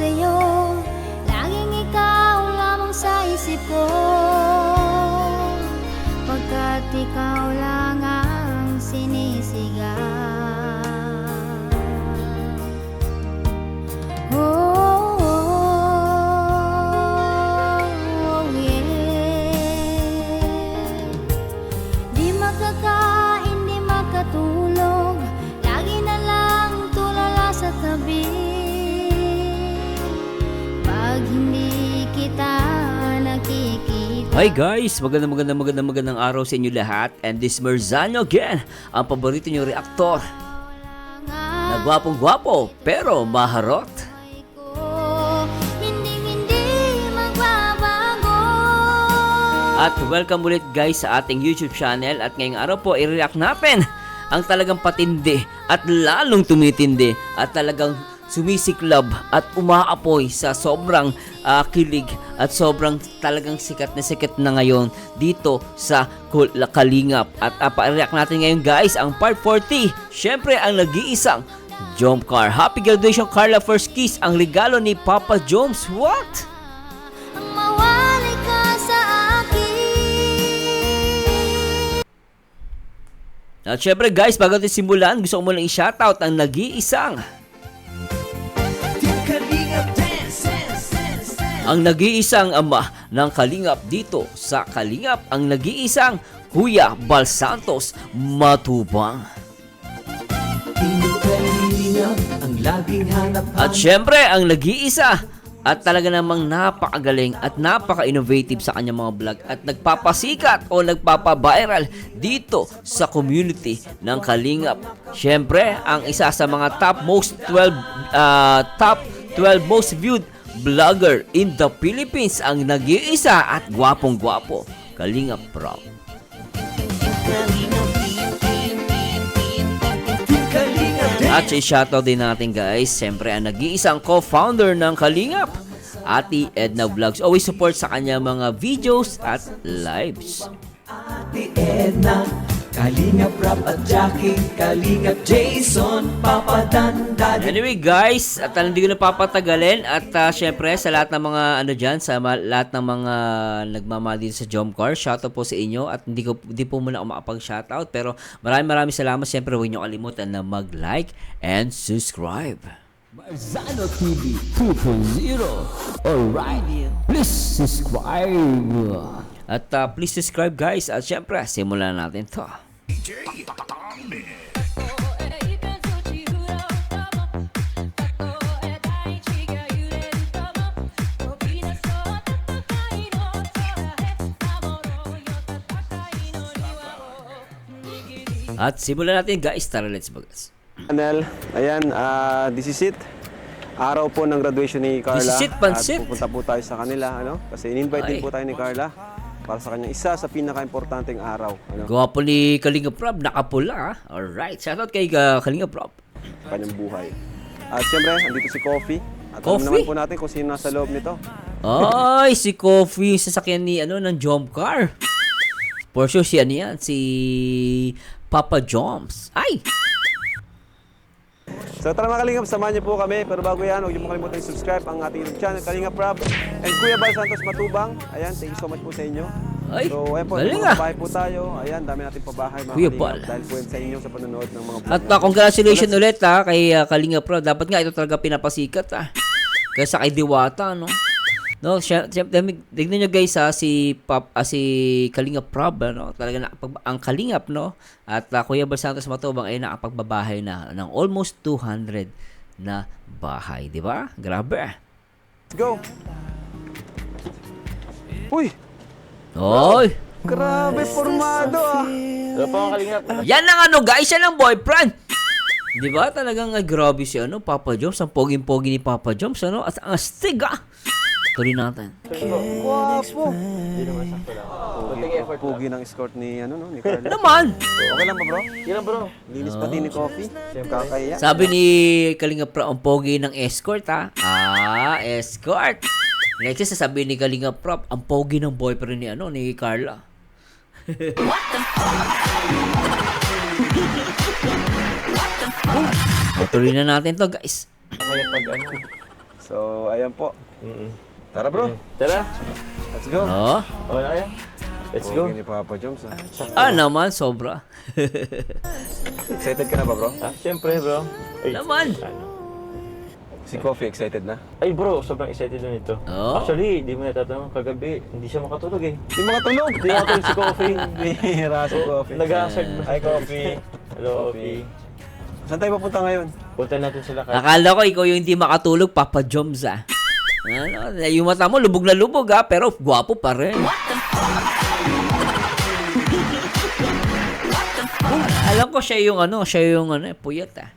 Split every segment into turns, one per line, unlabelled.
sa'yo, laging ikaw lamang sa isip ko, pagkat ikaw lang ang sinisigaw.
Hi guys! Magandang araw sa inyo lahat. And this Merzano again, ang paborito nyo reaktor na gwapong-gwapo pero maharot. At welcome ulit guys sa ating YouTube channel. At ngayong araw po, i-react natin ang talagang patindi at lalong tumitindi at talagang sumisiklab at umaapoy sa sobrang kilig at sobrang talagang sikat na ngayon dito sa Kalingap. At pa-react natin ngayon guys ang part 40. Syempre ang nag-iisang Jomcar. Happy graduation Carla, first kiss ang regalo ni Papa Joms. What?
Mawali ka sa akin.
At syempre guys, bago natin simulan, gusto ko muna i-shoutout ang nag-iisang ama ng Kalingap dito sa Kalingap, ang nag-iisang Kuya Bal Santos Matubang. At syempre ang nag-iisa at talaga namang napakagaling at napaka-innovative sa kanyang mga vlog at nagpapasikat o nagpapa-viral dito sa community ng Kalingap. Syempre ang isa sa mga top 12 most viewed vlogger in the Philippines, ang nag-iisa at gwapong-gwapo Kalingap Prab. At i-shoutout din natin guys, siyempre ang nag-iisang co-founder ng Kalingap, Ate Edna Vlogs. Always support sa kanya mga videos at lives.
Ate Edna, Kalingap Rap at Jackie, Kalingap Jason, Papa Dan, Daddy.
Anyway guys, at hindi ko na papatagalin at syempre sa lahat ng mga dyan, sa lahat ng mga nagmamahal dito sa Jomcar, shoutout po sa inyo at hindi po muna ako makapag-shoutout, pero maraming salamat. Syempre huwag nyo kalimutan na mag-like and subscribe.
Merzano TV 2.0. Alright, please subscribe.
At please subscribe guys. At syempre, simulan natin to. At simulan natin guys. Tara, let's go guys.
Channel, ayan, this is it. Araw po ng graduation ni Carla.
This is it, pansit.
At pupunta po tayo sa kanila, ano? Kasi in-invite din po tayo ni Carla para sa kanyang isa sa pinaka-importanteng araw. Ano?
Gwapo ni Kalingap Prab, nakapula. Alright, shoutout kay Kalingap Prab.
Kanyang buhay. At siyempre, andito si Coffee. At
Coffee?
naman po natin kung sino nasa loob nito.
Ay, si Coffee, sasakyan ni ng Jomcar. For sure si yan, si Papa Joms. Ay!
So tara mga Kalingap, samahan niyo po kami. Pero bago yan, huwag niyo makalimutan i-subscribe ang ating YouTube channel, Kalingap Rap. And Kuya Bal Santos Matubang. Ayan, thank you so much po sa inyo.
Ay,
so ayan po,
galing
pabahay po tayo. Ayan, dami natin pabahay mga
Kuya
Kalingap.
Bal.
Dahil po yan sa inyo sa panonood ng mga vlog
At
natin.
congratulations ulit kay Kalingap Prab. Dapat nga ito talaga pinapasikat kaysa kay Diwata, no? No, siyempre, tignan nyo guys si Kalingap Prab, no? Talaga ang Kalingap, no? At Kuya Bal Santos Matubang ay nakapagbabahay na ng almost 200 na bahay, di ba? Grabe.
Let's go! Uy!
Oy!
Grabe, formado
Yan ang guys, yan ang boyfriend. Di ba? Talagang grabe si Papa Joms, ang poging-pogi ni Papa Joms, at ang astig Tuloy natin.
Guwapo! Pugi ng escort ni, ni Carla.
Naman!
Okay lang ba bro? Yan lang bro. Linis pati ni Coffee. Kakaya.
Sabi ni Kalingap Prab, ang pogi ng escort escort. Next, sasabihin ni Kalingap Prab, ang pogi ng boyfriend ni ni Carla. Tuloy na natin to guys.
Kaya pag So, ayan po. Tara bro,
Tara.
let's go.
Oh.
Okay na kaya? Let's go.
Okay ni Papa Joms.
Naman, sobra.
Excited ka na ba bro?
Siyempre bro. Ay,
Naman.
Si Coffee, excited na?
Ay bro, sobrang excited na nito.
Oh.
Actually, di mo natatanong, kagabi, hindi siya makatulog eh.
Di makatulog!
Hindi makatulog si Coffee.
Bihira si Coffee.
Nag-aasag.
Hi Coffee.
Hello, Coffee.
Saan tayo papunta ngayon?
Punta natin sila kay...
Akala ko ikaw yung hindi makatulog, Papa Joms ah. Ano, yung mata mo lubog na lubog ah, pero gwapo pa rin. Alam ko siya yung puyat ah.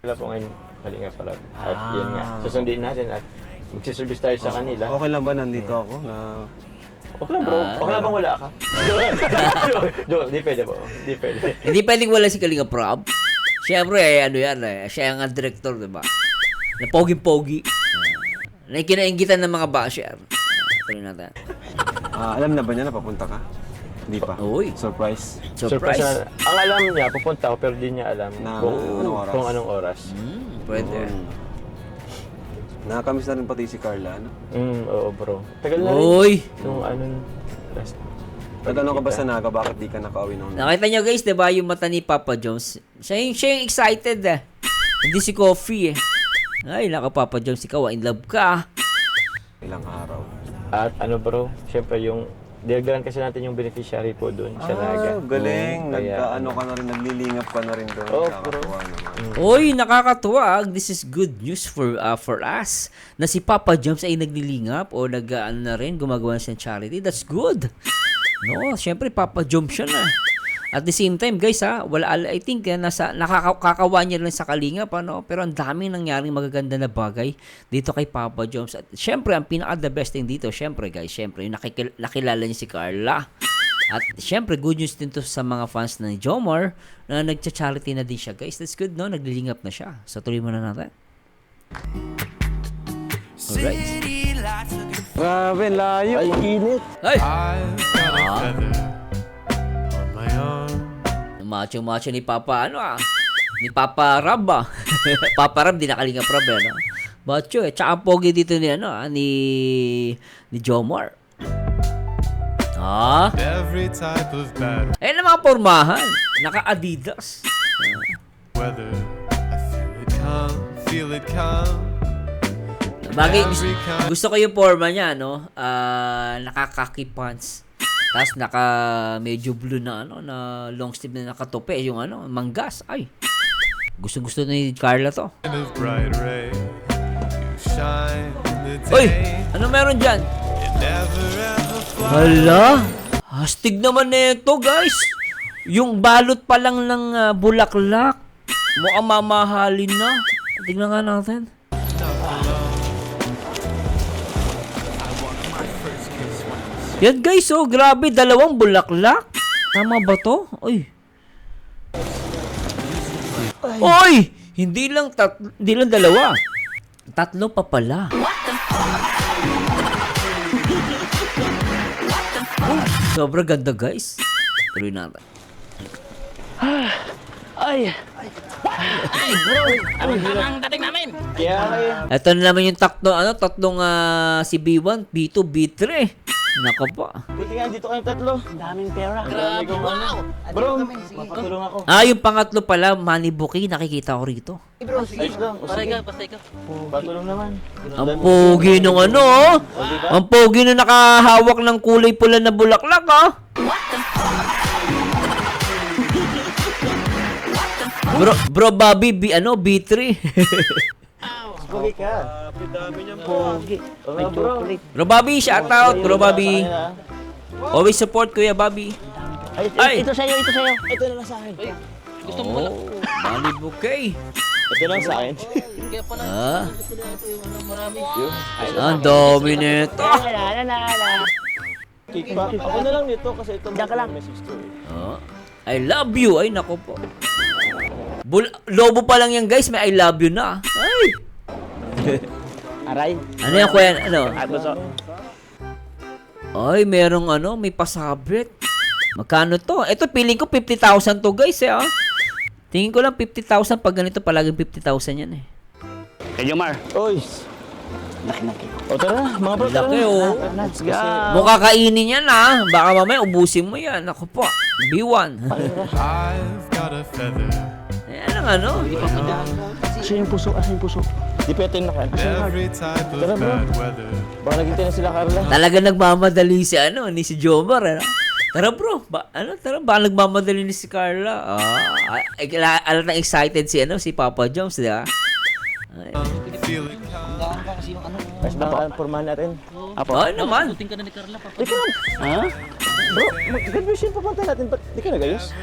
Sila po ngayon, Kalinga pala. At yun nga, susundin natin at magsiservice tayo sa kanila.
Okay lang ba nandito ako na...
Okay lang bro, okay lang bang wala ka? Joke, di pwede po. Di pwede.
Hindi pwedeng wala si Kalinga Prab. Siyempre, siya ang director, diba? Na pogi-pogi. Na kinaingitan ng mga basher. Tuloy natin.
alam na ba niya na papunta ka? Hindi pa.
Uy.
Surprise.
Surprise.
na, ang alam niya, pupunta ako, pero di niya alam
Na
kung,
anong oras?
kung anong oras.
Pwede.
Nakakamiss na rin pati si Carla, ano?
Oo bro. Tagal na rin.
Uy.
Nung anong last.
Nagtanong ka ba sa Naga, bakit di ka nakauwi nung...
Nakita nyo guys, diba, yung mata ni Papa Jones? Siya yung excited eh. Hindi si Coffee eh. Ay, naka Papa Jones, ikaw in love ka.
Ilang araw.
At ano bro, syempre yung diagram kasi natin yung beneficiary po doon sa Naga.
Galing.
Kaya,
Nagka-ano ka na rin, naglilingap ka na rin doon.
Oh,
Nakakatuwa naman.
Uy, nakakatuwa. This is good news for us. Na si Papa Jones ay naglilingap o na rin, gumagawa siya ng charity. That's good. No, syempre Papa Jones siya na. At the same time, guys, I think nakakakawa niya rin sa kalingap, pero ang daming nangyaring magaganda na bagay dito kay Papa Jones. At syempre, ang pinaka-the best thing dito, syempre, guys, syempre, yung nakilala niya si Carla. At syempre, good news din to sa mga fans ng Jomar na nagcha-charity na din siya, guys. That's good, no? Naglilingap na siya. So, tuloy muna natin. Alright.
Grabe, layo.
Ay, init.
Ay! Macho-macho ni Papa, ni Papa Rab, Papa Rab, di nakalingap Rab, Macho, tsaka pogi dito ni, ni Jomar.
Every type of bad
Ayun ang mga pormahan. Naka-Adidas.
weather, I feel it come.
Bagay, gusto ko yung forma niya, naka-khaki pants. Tapos medyo blue na, na long sleeve na nakatope. Yung manggas. Ay, gusto ni Carla to.
Kind of bright ray, you shine in the
Uy,
day.
ano meron dyan?
It never ever flies.
Hala, hastig naman nito, guys. Yung balot pa lang ng bulaklak. Mukhang mamahalin na. Tignan nga natin. Yan guys, grabe, 2 bulaklak. Tama ba to? Uy. Uy! Hindi lang 2. 3 pa pala. Sobrang ganda guys. Tuloy natin.
Kaya kayo.
Ito na naman yung tatlong si B1, B2, B3. Nako po.
Buti nga, dito kayong tatlo. Daming pera. Grabe, wow. Bro, mapatulong ako.
Yung pangatlo pala, Manny Bouquet, nakikita ko rito.
Ayos lang. Pasay ka. Patulong naman.
Ang pogi nung Ang pogi nung nakahawak ng kulay pula na bulaklak, Bro Bobby, B3.
Pogi ka.
Dami niyang
Pogi. Oo, bro.
Bro Bobby, shout out, Bro Bobby. Always support Kuya Bobby. Ay!
Ito sa'yo. Ito na lang sa akin.
Manny Bouquet.
Ito lang sa akin.
Ang dami nito.
Cake pa. Ako na lang nito kasi ito message to
I love you. Ay, nako po. Lobo pa lang yan, guys. May I love you na. Ay!
Aray.
Ano yan, kuya?
Gusto.
Ay, merong may pasabit. Magkano to? Ito, feeling ko 50,000 to, guys, Tingin ko lang 50,000. Pag ganito, palaging 50,000 yan,
Kay Jomar.
Oy!
Laki-laki.
O tara, mga bro, tara
Laki,
na.
oh.
Let's go.
Mukha kainin yan ah. Baka mamaya ubusin mo yan. Ako po. B1.
I've got a feather.
Yan ang ano.
Asan yung puso? Asan yung puso?
Di pwede na kan.
Every type of
Tara, bro.
bad weather.
Baka naghintay na sila, Carla.
Talaga nagmamadali si ano, ni si Jomar. Ano? Tara bro, tara, baka nagmamadali ni si Carla. Alam na excited si ano, si Papa Joms, di ba?
Feel it
Mas baka pormahan natin.
Apo.
Oo naman.
Di ka na.
Ha?
Bro, graduation pa punta natin. Ba't di ka nagayos?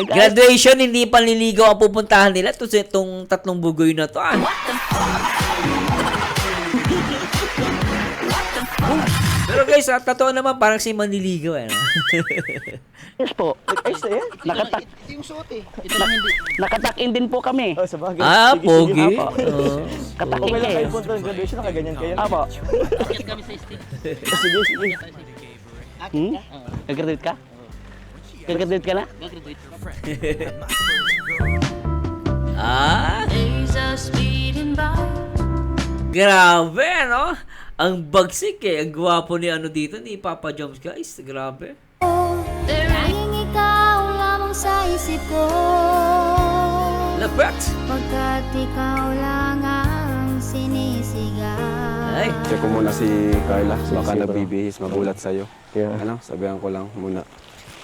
Graduation, hindi panliligaw ang pupuntahan nila. Itong 3 bugoy na to. Pero guys, totoo naman, parang si manliligaw. Ano?
Yes po.
Ayos na yan.
Nakatak. Nakatak-in din po kami.
Oh, sa bagay. Sige,
Pogi.
sige.
Oo.
Katakin
Okay lang
eh.
kayo punta ng graduation, nakaganyan kayo.
Apo.
Sige, sige.
Gagraduate ka? Gagraduate ka na?
Days are speeding by.
Grabe, ano? Ang bagsik eh. Ang gwapo ni ano dito, ni Papa Joms, guys. Grabe.
Tanging ikaw lamang sa isip ko.
Lapit!
Pagkat ikaw lang ang sinisigaw.
Ay.
Check ko muna si Carla. Baka
sige, bro.
nagbibihis, magulat sa'yo.
Kaya-
Ano, sabihan ko lang muna.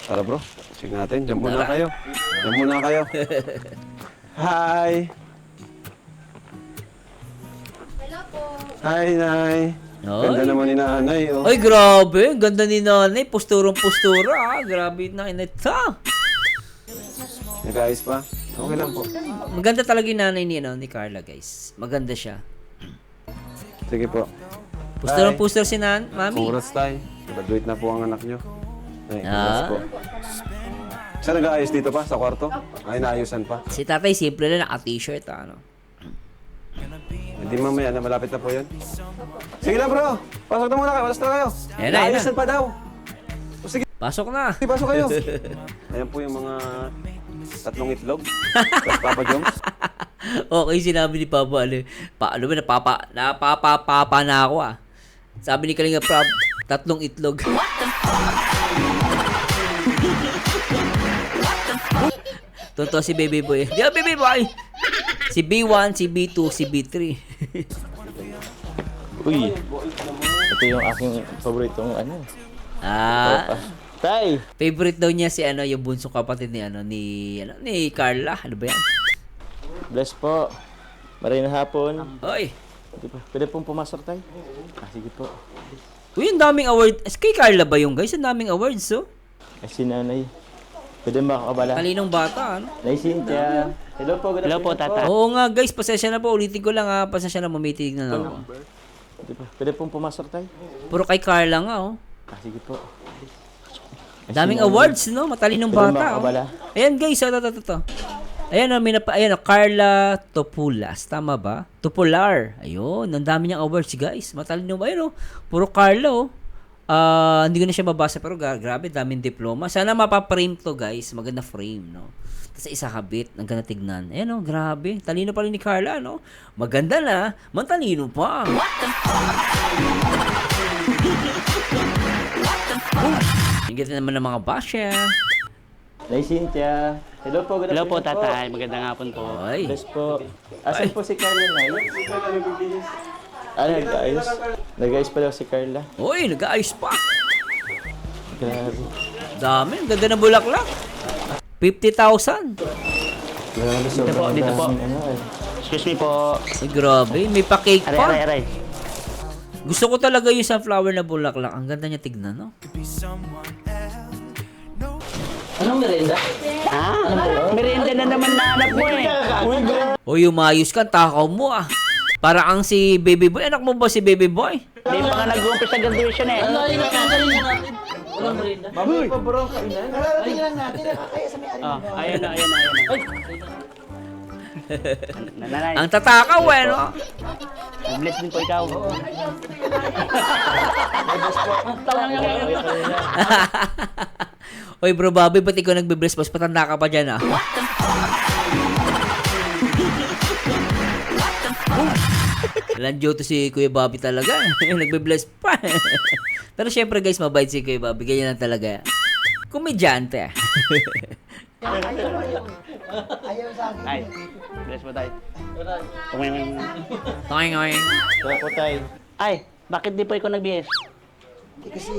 Tara bro, check natin. Diyan muna kayo. Diyan muna kayo. Hi! Hi, Nay. Ganda naman ni Nanay, oh.
Ay, grabe. Ang ganda ni nanay. Posturong-postura, ah. Grabe na inita.
Nag-ayos pa? Okay lang po.
Maganda talaga yung nanay ni, ano, ni Carla, guys. Maganda siya.
Sige po.
Posturong-postura si mami.
Congrats tayo. Graduate na po ang anak nyo. Ay,
Ah.
congrats po. Saan nag-aayos dito pa? Sa kwarto? Ay, naayusan pa.
Si tatay, simple lang, naka-t-shirt, ah, ano.
Hindi mamaya na malapit na po yun. Sige lang bro, pasok na muna kayo, alas na kayo.
Ayan na, ayan na.
Naayusan pa daw. O sige,
Pasok na.
pasok kayo. Ayan po yung mga 3 itlog. Tapos Papa Joms.
Okay, sinabi ni Papa, ano ba, napapapa na ako, ah. Sabi ni Kalinga Prab, 3 itlog. Tonto si Baby Boy. Di ba, Baby Boy? Si B1, si B2, si B3.
Uy, ito yung aking paboritong ano. Tay!
Favorite daw niya si ano, yung bunsong kapatid ni ni Carla. Ano ba yan?
Bless po. Maray na hapon.
Oy.
Pwede pong pumasok tayo? Sige po.
Uy, ang daming award. Kay Carla ba yung guys? Ang daming awards, oh.
Ay, si nanay. Pwede makakabala.
Talinong bata, ano?
Nay Cynthia. Hello po, good
Hello po,
afternoon
tata.
Oo nga, guys. Pasensya na po. Ulitin ko lang, ha. Pasensya na, mamitig na lang ako.
Pwede pong pumasok tayo?
Puro kay Carla nga, oh.
Sige po.
Daming awards, no? Matalinong
Pwede
bata, oh.
makakabala.
Ayan, guys. Ito. Ayan, ayan, Carla Topulas. Tama ba? Topular. Ayun, ang dami niyang awards, guys. Matalino ba yun, oh? Puro Carla, oh. Hindi ko na siya mabasa, pero grabe, daming diploma. Sana mapaprame to, guys. Maganda frame, no? Tapos isa habit, ang ganda tignan. Ayan, oh, grabe. Talino pa rin ni Carla, no? Maganda na, matalino pa. Hingit na naman ng mga basya.
Nay Cynthia. Hello po, good
Hello po,
afternoon
tata. Magandang hapon po.
Ay.
Bless po. Asan po si Carla, Nay? Nag-ayos? Nag-ayos pa daw si Carla.
Uy, nag-aayos pa.
Grabe.
Dami, ang ganda ng bulaklak. 50,000.
Grabe,
Dito po, dito po. Excuse me po.
Ay, grabe, may pa-cake
Aray,
pa.
aray, aray.
Gusto ko talaga yung sunflower na bulaklak. Ang ganda niya tignan, no?
Anong merienda? Ha? Merienda na naman nahanap mo eh.
O, umayos ka, takaw mo, ah. Para ang si Baby Boy. Anak mo ba si Baby Boy?
Hindi pa nga nag-uumpis sa graduation eh.
Mamay pa bro, kainan.
Ayun na. Nanay,
Ang tatakaw, eh, no?
bless din po ikaw.
Oy, bro, Bobby, ba't ikaw nagbe-bless? Mas patanda ka pa dyan, ah. Landiyo to si Kuya Bobby talaga. Nagbe-bless pa. Pero syempre guys, mabait si Kuya Bobby. Ganyan lang talaga. Komedyante.
Ay, bless mo tayo.
Toing, toing.
Wala po tayo.
Ay, bakit di po ikaw nag-BS?
Kasi,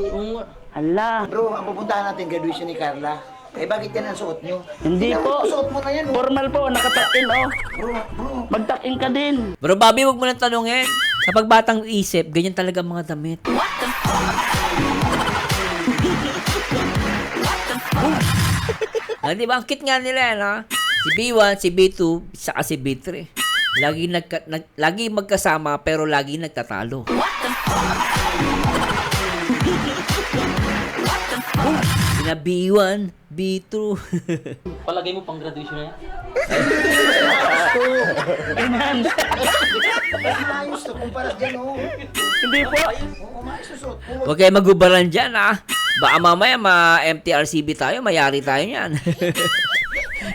Hala,
bro, ang pupuntahan natin graduation ni Carla. Eh, bakit yan ang suot nyo?
hindi po.
Suot mo na yan, oh.
Formal po, nakatakin oh.
Bro,
Magtakin ka din.
Bro Bobby, wag mo nang tanungin. Kapag batang isip, ganyan talaga ang mga damit. Di ba? Ang cute nga nila, no? Si B1, si B2, saka si B3. Lagi magkasama, pero lagi nagtatalo. Sina B1, B2.
Palagay mo pang graduation na yan?
Ayos to, kumpara dyan, oh.
Hindi po.
Oo, maayos to suot mo.
Huwag kayo magubaran dyan, ha? Baka mamaya ma-MTRCB tayo, mayari tayo yan.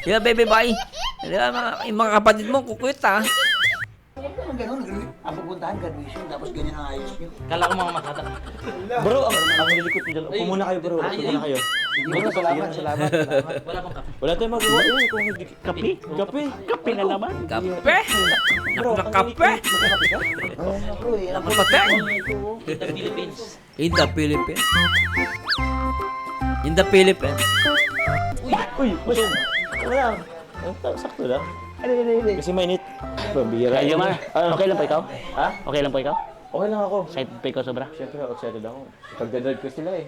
Di ba, baby boy? Di ba, yung mga kapatid mo, kukuyot, ha?
Huwag naman ganun, ang pupuntahan graduation, tapos ganyan ang ayos nyo.
Kala ko mga makata.
Bro, ako nilikot nyo dyan. Upo muna kayo, bro. Upo muna kayo.
Salamat.
Wala pang kape.
Wala tayong magawa. Yun, kung hindi...
Kape?
Kape.
Kape na naman.
Kape? Nakakape?
Bro, eh, ang
Nakapatay?
The Philippines.
In the Philippines. In the Philippines.
Uy, busog. Wala. Sakto lang. Kasi mainit. Pabira.
Kayo ma, okay lang po ikaw?
Ha?
Okay lang po ikaw?
Okay lang ako.
Excited po ikaw sobra?
Siyempre, excited ako. Pagdadrive ko sila eh.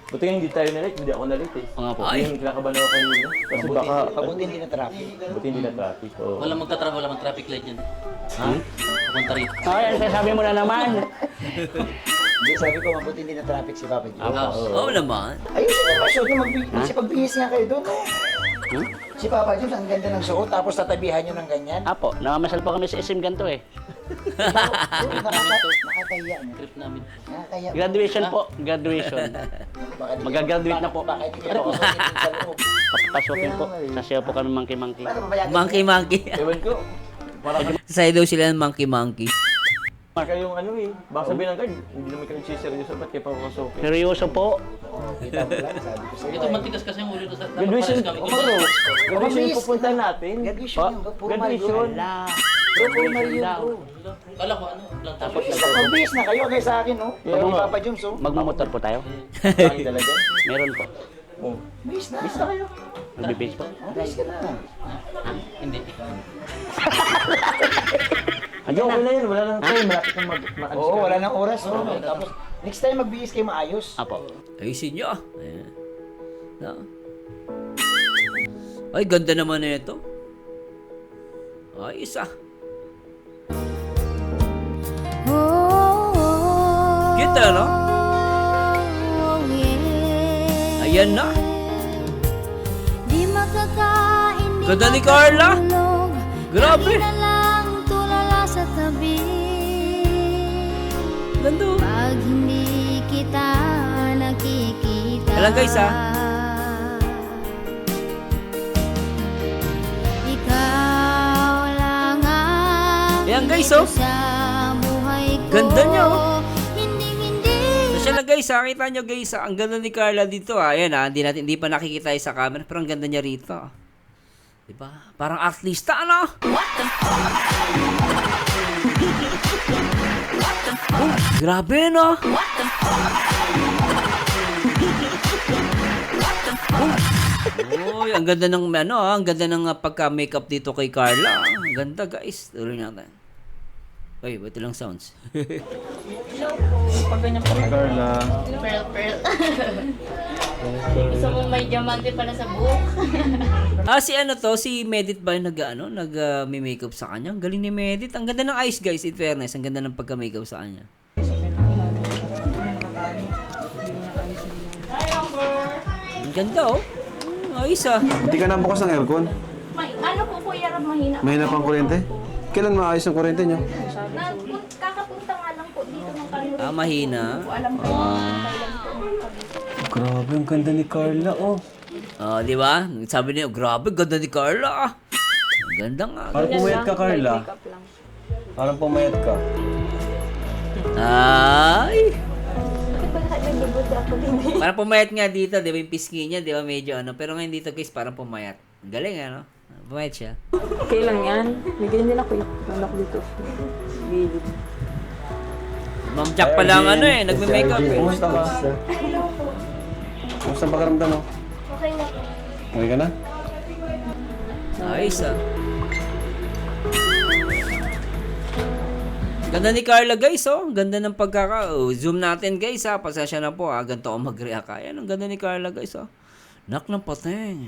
Buti nga hindi tayo na-late, hindi ako na-late eh.
Oo nga po.
Ay.
Yung kinakabahan ako kanina. Kasi baka...
Pabuti hindi na traffic.
Buti hindi na traffic. So,
Wala magka-traffic, wala mag-traffic light yan. Ha? Pupunta rin. Ay, sabi mo na naman.
Hindi, sabi ko, mabuti hindi na traffic si Papa Joe.
Oo naman.
Ayusin niyo pa suot nyo, magsipag-bihis nga kayo doon, oh. Si Papa Joe, ang ganda ng suot, tapos tatabihan nyo ng ganyan.
Apo, namamasal po kami sa SM ganito eh.
Nakakaya mo.
Trip namin.
Nakakaya mo.
Graduation po, graduation.
Baka di-
Magagraduate na po.
Baka hindi ka suotin dun sa loob.
Papasukin po. Sasayaw po kami monkey-monkey.
Paano mabayagin?
Monkey.
ewan ko. Parang
Sasaya daw sila ng monkey.
Baka yung ano eh. Baka sabihin ng guard, hindi naman kayo nagsiseryoso. Ba't kayo papapasukin?
Seryoso po.
Kita mo lang, sabi ko sa'yo.
Ito mantikas kasi yung ulo sa
Graduation. Bro. Graduation yung pupunta natin.
Graduation yun, bro. Puro
Graduation.
Mario. Bro, puro Mario, bro.
Kala ko ano lang tapos.
Magbihis na kayo, kaya sa akin, oh.
Yeah,
Pag
nga.
Papa Jones, oh.
Magmumotor po tayo.
Bakit talaga?
Meron po.
Oh.
Bihis na. Bihis na kayo.
Magbibase po.
Bihis ka na.
Hindi.
Hindi, okay na yun. Wala lang tayo. Malapit na
Oo, wala nang oras, oh. Tapos, next time magbihis kayo maayos.
Apo.
Ayusin nyo. Ayan. No. Ay, ganda naman na ito. Ayos ah. Cute no? Ayan na.
Di makakain, di
Ganda ni Carla.
makatulog.
Grabe.
Lagi na lang tulala sa tabi.
Ganda.
Pag hindi kita nakikita.
Alam guys,
Ikaw lang ang
Ayan, guys,
dito
oh.
sa buhay ko.
Ganda niya, oh.
Hindi
Siya na guys, kita nyo guys, ang ganda ni Carla dito Ayan hindi pa nakikita sa camera, pero ang ganda niya rito. Diba? Parang artista, ano? Oh, grabe, no? Uy, ang ganda ng ang ganda ng pagka-makeup dito kay Carla. Ang ganda, guys. Tuloy natin. Uy, ba't ilang sounds?
Carla.
Pearl. Gusto mo may diamante pa na sa buhok?
Si Medit ba yung may makeup sa kanya? Ang galing ni Medit. Ang ganda ng eyes, guys, in fairness. Ang ganda ng pagka-makeup sa kanya. Ang ganda, oh. Ayos, ah.
Hindi ka nabukas ng aircon.
Ano po Kuya Rab, mahina?
Mahina pang kuryente. Kailan maayos ang kuryente nyo?
Kakapunta nga lang po dito ng kanila.
Mahina.
Alam ko kailan po.
Grabe, ang ganda ni Carla, oh.
Di ba? Sabi niya, grabe, ganda ni Carla, ah. Ang ganda nga.
Parang pumayat ka, Carla. Parang pumayat ka.
Ay!
Bakit ba nag-debut ako din eh?
Parang pumayat nga dito, di ba yung pisngi niya, di ba medyo ano. Pero ngayon dito guys, parang pumayat. Galing ano? Pumayat siya.
Okay lang yan. May ganyan din ako eh. Anak dito. Gilid.
Ma'am Jack pa lang ano eh, nagme-makeup eh.
Kumusta ka? Kumusta ang pakiramdam mo?
Okay na po.
Okay ka na?
Ayos ah. Ganda ni Carla guys oh. Ganda ng zoom natin guys ha. Pasensya na po ha. Ganito ako mag-react ha. Ayan, ang ganda ni Carla guys oh. Nak ng pateng.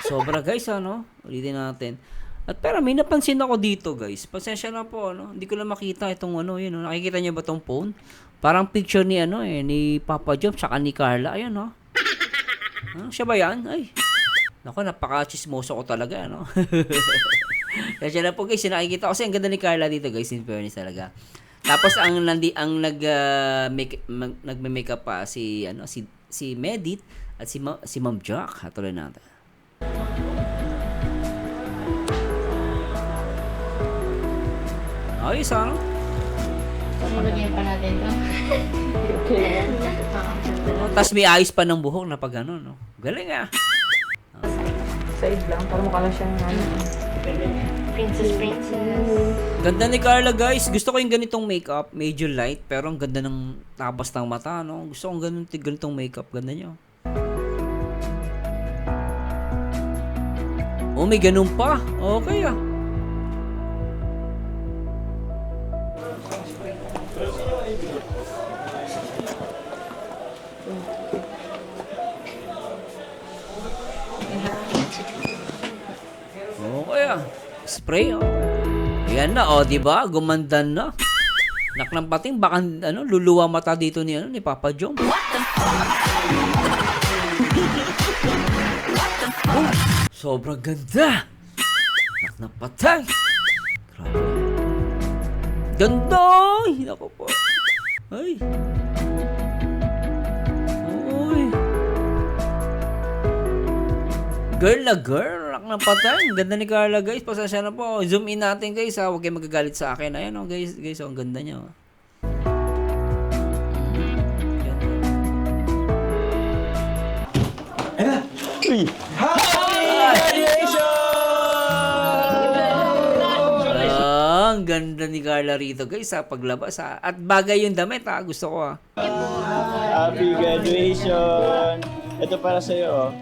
Sobra guys ano. Ulitin natin. At pero may napansin ako dito guys. Pasensya na po ano. Hindi ko lang makita itong ano yun. Nakikita niyo ba tong phone? Parang picture ni ano eh. Ni Papa Job saka ni Carla. Ayan oh. Siya ba yan? Ay. Naku, napaka-chismoso ko talaga, ano? Kaya na po guys, nakikita ko kasi ang ganda ni Carla dito guys, in fairness talaga. Tapos nagme-makeup pa si Medit at si Ma'am Jack. Hatuloy natin. Ayos, ano?
Lagyan pa natin ito.
Okay lang yan.
Tapos may ayos pa ng buhok na pag ano, no? Galing ah.
Side lang. Para mukha lang siyang ano.
Princess.
Ganda ni Carla guys. Gusto ko yung ganitong makeup. Medyo light. Pero ang ganda ng tabas ng mata. No? Gusto ko ganitong makeup. Ganda niya. Oh, may ganun pa. Okay ah. Okay ah. Spray oh. Ayan na oh, 'di ba? Gumanda na. Nak ng pating baka ano luluwa mata dito ni Papa Jom. Oh, sobrang ganda. Nak ng patay. Grabe. Ganda. Nako po. Ay. Uy. Girl na girl. Ng patay. Ang ganda ni Carla guys. Pasensya na po. Zoom in natin guys ha. Huwag kayong magagalit sa akin. Ayan o guys. Guys ang ganda niya.
Uy!
Ang ganda ni Carla rito guys ha. Paglabas ha. At bagay yung damit ha. Gusto ko ha.
Happy graduation! Ito para sa'yo, oh.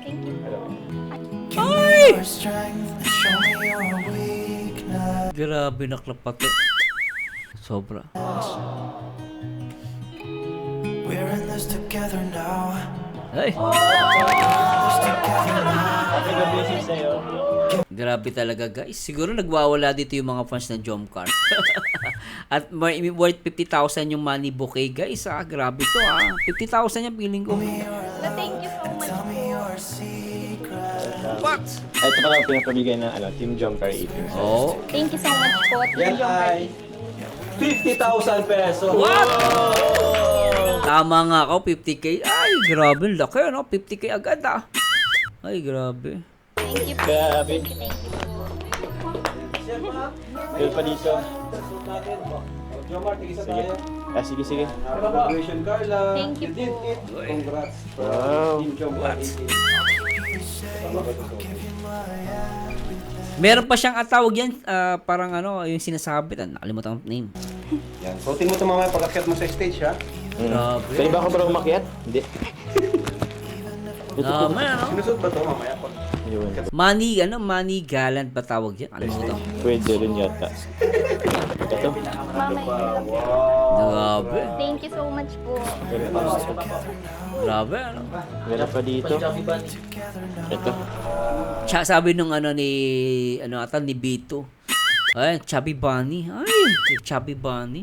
Ay! Grabe naklapat eh. Sobra. Ay!
Happy graduation sa'yo.
Grabe talaga guys. Siguro nagwawala dito yung mga fans ng Jomcar. At worth 50,000 yung money bouquet guys ha. Grabe to ha. 50,000 yung feeling ko.
Thank you so much po.
What?
Ito pala pinapabigay ng Team Jomcar 18.
Oh.
Thank you so much po.
Yan ay 50,000 pesos.
What? Tama nga ako, 50k. Ay, grabe. Laki ano, 50k agad ah. Ay, grabe.
Thank you po.
Grabe.
Thank you po.
Feel pa dito.
Jomar, tigisa
Sige.
tayo.
Sige.
Congratulations, Carla.
Thank you
did
po.
it. Congrats.
Wow.
Team Jomar.
Meron pa siyang atawag yan, parang ano, yung sinasabi. Nakalimutan ang name.
Yan. Suotin mo ito mamaya pag-akyat mo sa stage, ha?
Grabe.
Pwede ba ako parang umakyat? Hindi.
Tama ano?
Sinusot ba ito mamaya?
Yun.
Money gallant ba tawag yan? Kalimutan.
Pwede rin yata. Ito.
Mamaya.
Grabe.
Thank you so much po.
Grabe ano?
Meron pa dito. Ito.
Sabi nung ano ni ni Bito. Ay, Chubby Bunny. Ay, Chubby Bunny.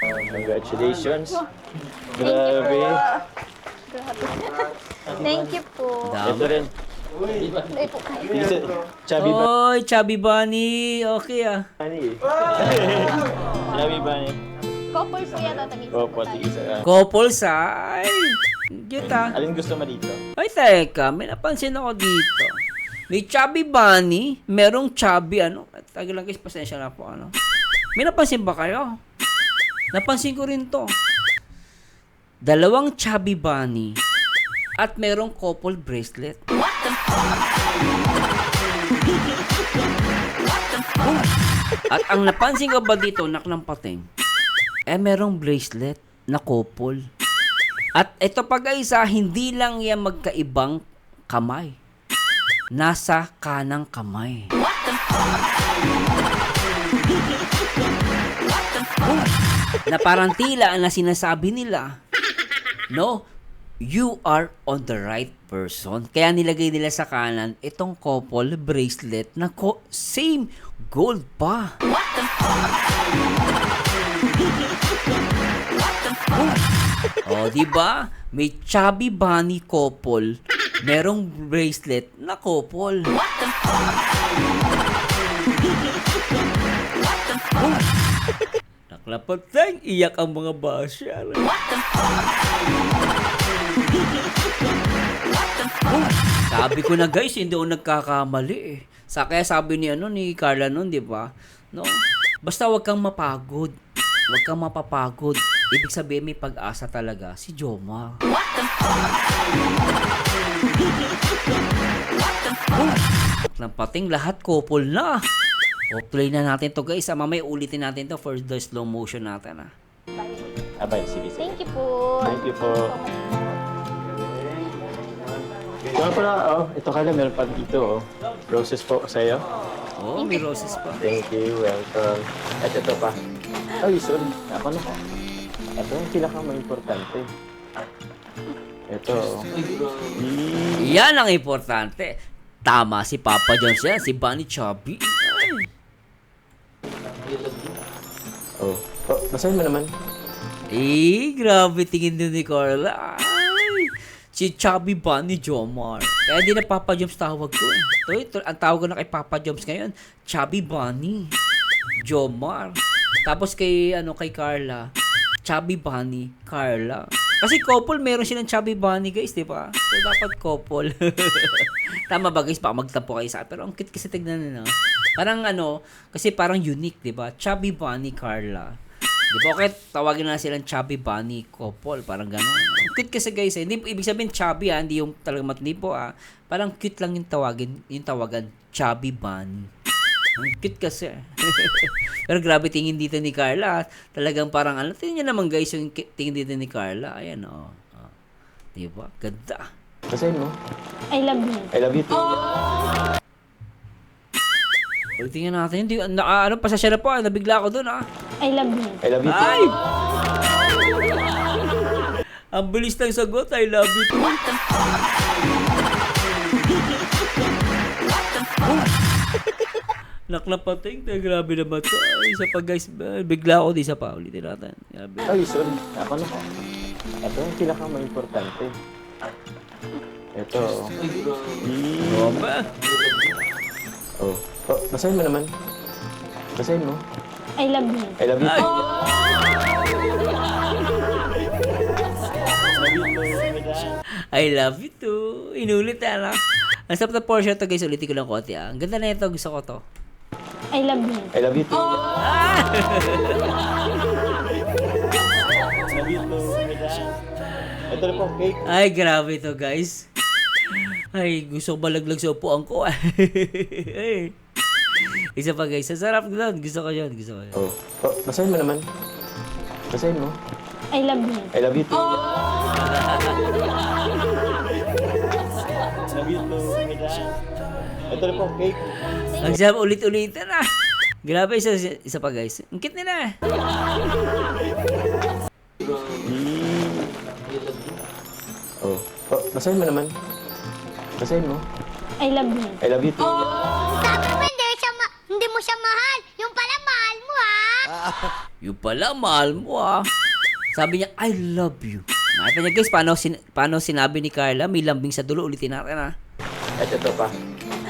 Congratulations.
Thank you
Grabe.
po. Thank you po.
Ito rin.
Ay po kayo.
Dito. Chubby ba?
Oy, Chubby Bunny. Okay ah.
Chubby ba ni?
Couple po yata tabi.
Opo, tigisa ka.
Couples ah. Ay, cute ah.
Alin gusto mo dito?
Ay, teka. May napansin ako dito. May chubby bunny, merong chubby ano. Tagal lang guys, pasensya na po ano. May napansin ba kayo? Napansin ko rin to. Dalawang chubby bunny at merong couple bracelet. At ang napansin ko ba dito, nak ng pating, merong bracelet na couple. At ito pa guys, hindi lang yan magkaibang kamay. Nasa kanang kamay. Na parang tila na sinasabi nila, no, you are on the right person. Kaya nilagay nila sa kanan itong couple bracelet na same gold pa. Oh, di ba? May chubby bunny couple, merong bracelet na couple. Naklapateng, iyak ang mga basyar. Sabi ko na guys, hindi ako nagkakamali eh. Kaya sabi ni Carla noon, di ba? No? Basta wag kang mapagod. Wag kang mapapagod. Ibig sabihin may pag-asa talaga si Jomar. Ng pating lahat couple na. O play na natin to guys. Mamaya ulitin natin to for the slow motion natin ah.
Abay, sige, sige.
Thank you po.
Thank you po. Kaya pala, ito Carla, meron pa dito, Roses po sa'yo.
Oh, may roses pa.
Thank you, welcome. At ito pa. Ay, sorry. Ako na. Ito yung pinaka-importante. Ito.
Yan ang importante. Tama si Papa John's yan, si Bunny Chubby.
Oh, basahin mo naman.
Grabe tingin din ni Carla. Ay, si Chubby Bunny Jomar. Kaya hindi na Papa Joms tawag ko. Ito, ang tawag ko na kay Papa Joms ngayon, Chubby Bunny Jomar. Tapos kay Carla, Chubby Bunny Carla. Kasi couple, meron silang Chubby Bunny guys, di ba? So dapat couple. Tama ba guys? Baka magtampo kayo sa akin. Pero ang cute kasi tignan nila. Parang kasi parang unique, di ba? Chubby Bunny Carla. Di ba? Okay, tawagin na silang Chubby Bunny couple. Parang gano'n. Ang cute kasi guys. Hindi ibig sabihin chubby hindi yung talagang matindi po Parang cute lang yung tawagan Chubby Bunny. Ang cute kasi. Pero grabe tingin dito ni Carla. Talagang parang tingnan niyo naman guys yung tingin dito ni Carla. Ayan Di ba? Ganda.
Basahin mo.
I love you.
I love you too.
Tingnan natin. Pasasya na po. Nabigla ako dun
I love you.
I love you too.
Ay! Ang bilis ng sagot. I love you too. Naklapating. Grabe naman to. Isa pa guys. Bigla ako. Isa pa. Ulitin natin. Grabe.
Ay, sorry. Ako na. Ito yung pinaka-importante. Ito.
Grabe.
Oh, basahin mo naman. Basahin mo.
I love you.
I love you too.
I love you too. Inulit Ang sarap na portion to guys. Ulitin ko lang konti Ang ganda na ito. Gusto ko to.
I love you.
I love you too. Ito na po, cake.
Ay, grabe to guys. Ay, gusto ko balaglag sa upuan ko. Ay. Isa pa guys. Ang sarap doon. Gusto ko yun.
Oh, basahin mo naman. Basahin mo.
I love you.
I love you too. Ito na po, cake.
Ang sarap ulit-ulitin Grabe, isa pa guys. Ang cute nila.
Oh, basahin mo naman. Basahin mo.
I love you.
I love you too.
Sabi mo hindi mo siya mahal. Yung pala mahal mo
Yung pala, mahal mo Sabi niya, I love you. Nakita niya guys, paano sinabi ni Carla, may lambing sa dulo. Ulitin natin
At ito pa.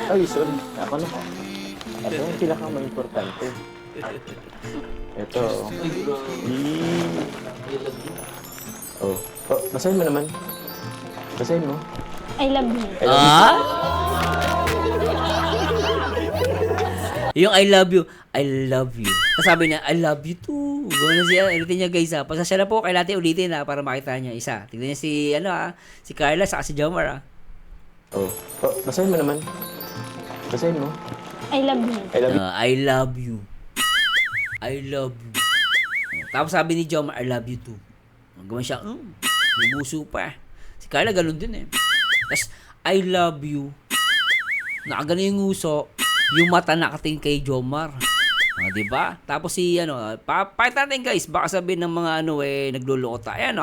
Ay, sorry. Ako na. Ito yung pinaka-importante. Ito. Oh, basahin mo naman. Basahin mo.
I love you.
I love you too.
Yung I love you. I love you. Sabi niya, I love you too. Gano'n siya. Ulitin niya guys ha. Pasasya na po. Kailangan natin ulitin ha. Para makita niya isa. Tignan niya si, si Carla saka si Jomar ha.
Oh, basahin mo naman. Basahin mo.
I love him.
I love you.
I love you. I love you. Tapos sabi ni Jomar, I love you too. Gawin siya, may buso pa. Si Carla ganun din eh. Tapos, I love you. Nakagano yung uso, yung mata nakatingin kay Jomar. Diba? Tapos si, pakita natin guys, baka sabihin ng mga nagluloko tayo. Ayan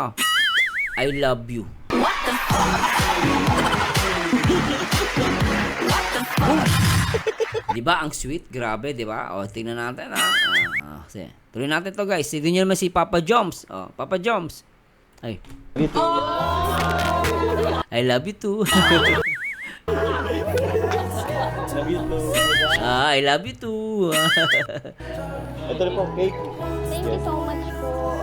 I love you. What the diba? Ang sweet. Grabe, diba? O, tingnan natin sige. Tuloy natin to guys. Tignan nyo naman si Papa Joms. Papa Joms. Ay. I love you too. I love you too.
Ito rin po, cake.
Thank you so much po.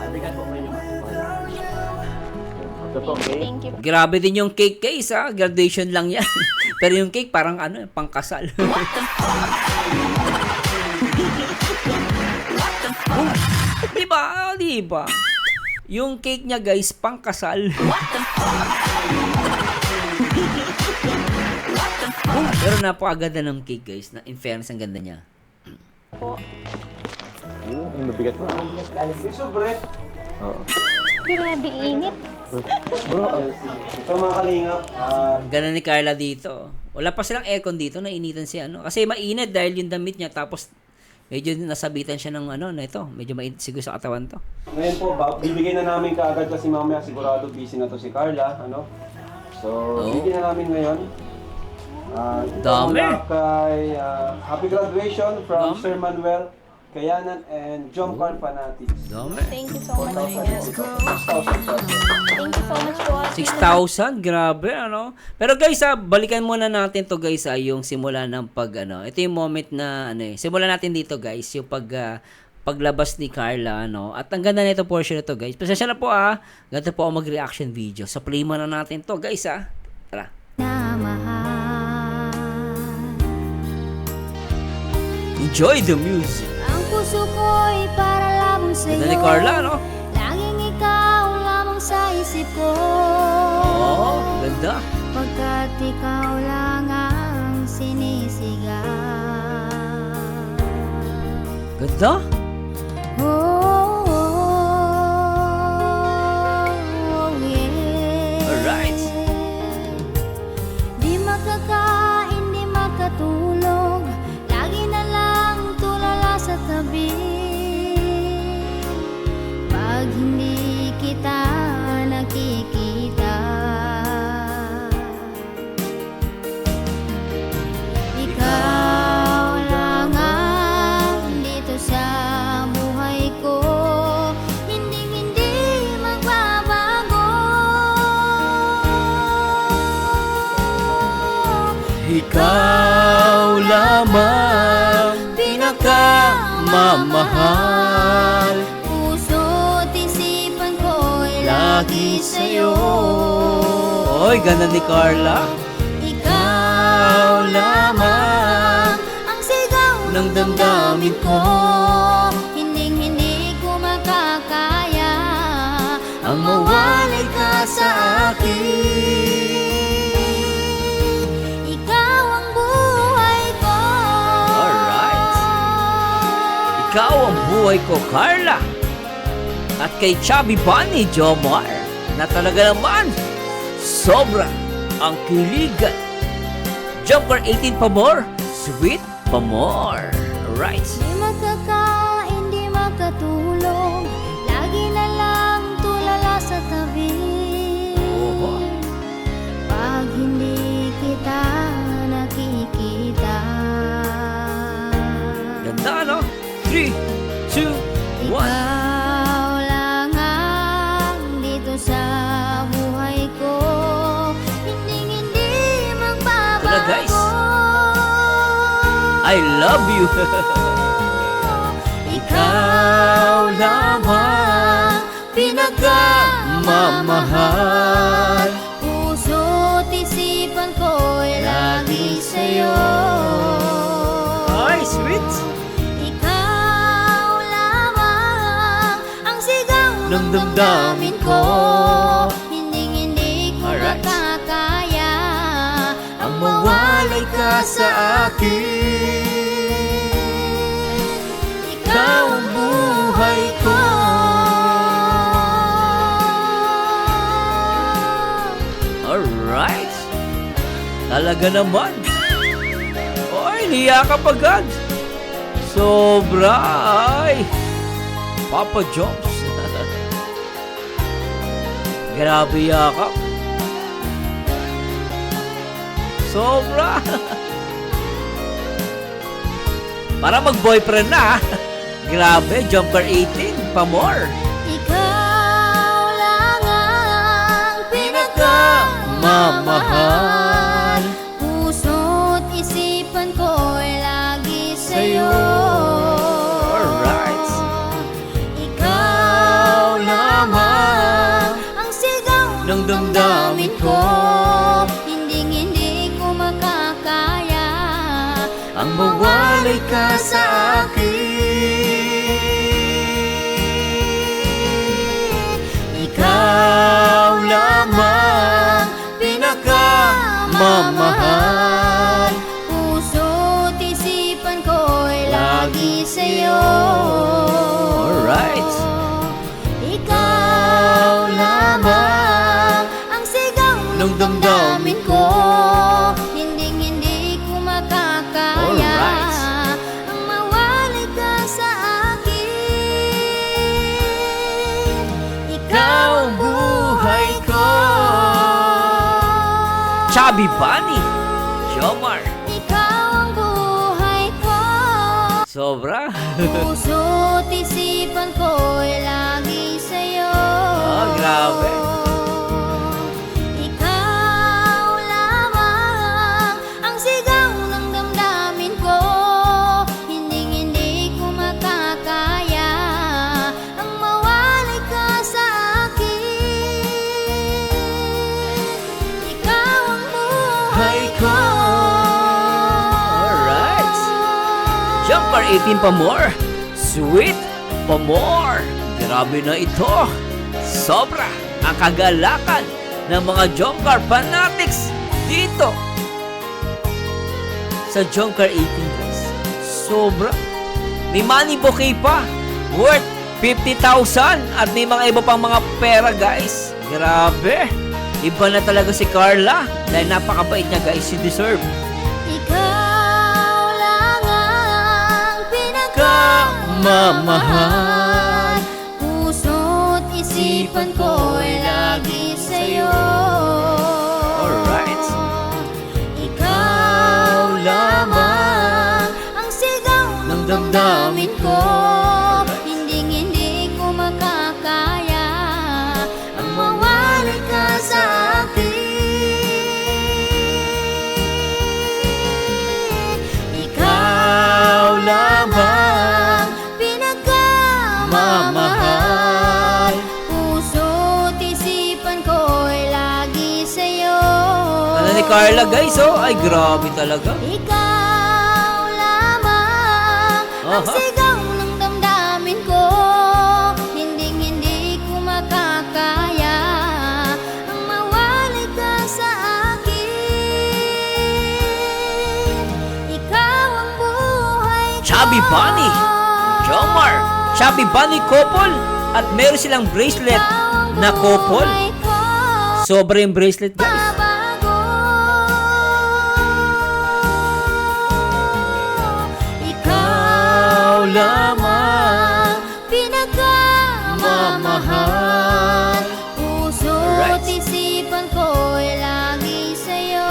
Ito po, cake.
Thank you.
Grabe din yung cake case ha. Graduation lang yan. Pero yung cake parang pangkasal. Diba? Diba? Yung cake niya guys, pangkasal. Pero napakaganda ng cake guys. In fairness, ang ganda niya.
Yung mabigat mo. Oo.
Grabe init.
Ito mga kalingap.
Ganda ni Carla dito. Wala pa silang aircon dito, nainitan siya Kasi mainit dahil yung damit niya tapos medyo nasabitan siya ng na ito. Medyo mainit siguro sa katawan to.
Ngayon po, bibigay na namin kaagad kasi mamaya sigurado busy na to si Carla. So, bibigyan na namin ngayon.
Dami.
Kay Happy Graduation from Sir Manuel Kayanan and Jomcar Fanatics.
Dami.
Thank you so much. Thank you so much po.
6,000? Grabe, Pero guys, balikan muna natin to guys, yung simula ng ito yung moment na, simulan natin dito guys, yung paglabas ni Carla, At ang ganda na ito portion na to guys. Pasensya na po, Ganito po ako mag-reaction video. So, play muna natin to guys, Tara. Enjoy the music.
Ang puso ko'y para lamang sa'yo.
Ganda ni Carla,
Laging ikaw lamang sa isip ko.
Ganda.
Pagkat ikaw lang ang sinisigaw.
Ganda.
Yeah.
Alright.
Di makakain, di makatulog, lagi na lang tulala sa tabi. Pag hindi kita nakikita, ikaw lang ang dito sa buhay ko, hindi magbabago.
Ikaw lamang pinakamamahal.
Puso't isipan ko'y lagi sa'yo.
Oy, ganda ni Carla.
Ikaw lamang ang sigaw ng damdamin ko. Hindi ko makakaya ang mawalay ka sa akin. Ikaw ang buhay ko.
Alright. Ikaw ang buhay ko, Carla. At kay Chubby Bunny Jomar, na talaga naman, sobra ang kiligan. Jomcar 18 pa more, sweet pa more. Right.
Di makakain, di makatulog, lagi na lang tulala sa tabi. Pag hindi kita nakikita,
Ganda, 3, 2, 1.
ikaw lang ang dito sa buhay ko, hindi magbabago.
Ito na, guys. I love you.
Ikaw lamang pinakamamahal. Puso't isipan ko'y lagi sa'yo.
Ay, sweet. ng damdamin ko.
Hindi ko
Alright.
makakaya
Ang mawalay ka sa akin. Ikaw ang buhay ko. Alright. Talaga naman. Oy, niyakap agad. Sobra ay. Papa Jones. Grabe yakap. Sobra. Para mag-boyfriend na. Grabe, jumper 18, pa more.
Ikaw lang ang
Mamahal.
Puso't isipan ko'y lagi sa'yo.
Alright.
Ikaw lamang ang sigaw
Ng damdamin ko.
Hindi ko makakaya
Ang mawalay ka sa akin. Ikaw lamang pinakamamahal.
Puso't isipan ko'y lagi sa'yo.
Alright.
Ikaw lamang ang sigaw ng damdamin ko. Hindi ko makakaya
Alright.
ang mawalay ka sa akin.
Ikaw ang buhay ko. Chubby Bunny. Jomar.
Ikaw ang buhay ko.
Sobra.
Puso't isipan ko'y lagi sa'yo.
Grabe.
Ikaw lamang ang sigaw ng damdamin ko. Hindi ko makakaya ang mawalay ka sa akin. Ikaw ang buhay ko.
Alright. Jumper 18 pa more. Sweet pa more. Grabe na ito. Sobra ang kagalakan ng mga Jomcar fanatics dito sa Jomcar 18 guys. Sobra. May money bouquet pa worth 50,000 at may mga iba pang mga pera guys. Grabe. Iba na talaga si Carla dahil napakabait niya guys. You deserve.
Ikaw lang ang
Mamahal.
Puso't isipan ko'y lagi sa'yo.
Alright.
Ikaw lamang ang sigaw ng damdamin ko. Hindi ko makakaya ang mawalay ka sa akin. Ikaw lamang pinakamamahal. Puso't isipan ko'y lagi sa'yo.
Ano ni Carla guys oh? Ay grabe talaga.
Ikaw lamang ang
Aha.
sigaw ng damdamin ko. Hindi ko makakaya ang mawalay ka sa akin. Ikaw ang buhay ko.
Chubby Bunny. Jomar. Chubby Bunny couple. At meron silang bracelet na couple. Sobra yung bracelet guys.
Ikaw lamang pinakamamahal. Puso't
Alright.
isipan ko'y lagi sa'yo.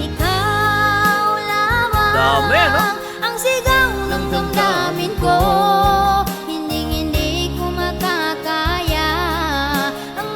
Ikaw lamang
Dami, no?
ang sigaw ng damdamin ko. Hindi ko makakaya ang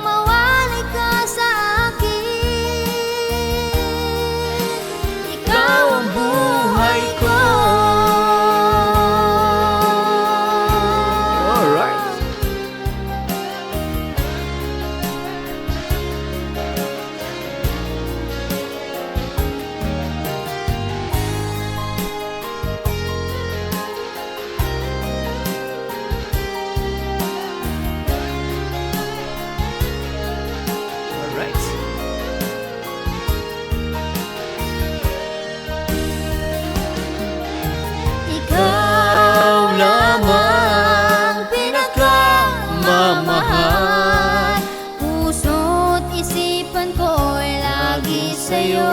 sa'yo.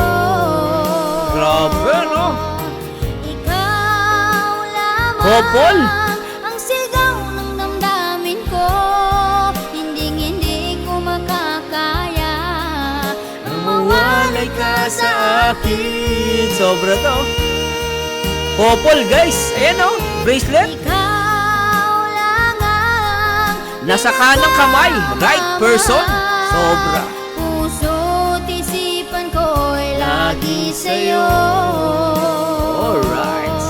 Grabe, no?
Ikaw lamang
Couple?
ang sigaw ng damdamin ko. Hindi ko makakaya ang mawalay ka sa
akin. Sobra to. Couple, guys. Ayan, oh. Bracelet.
Ikaw lang ang
Nasa kanang kamay. Right person. Sobra.
puso't isipan ko'y lagi sa'yo.
Alright.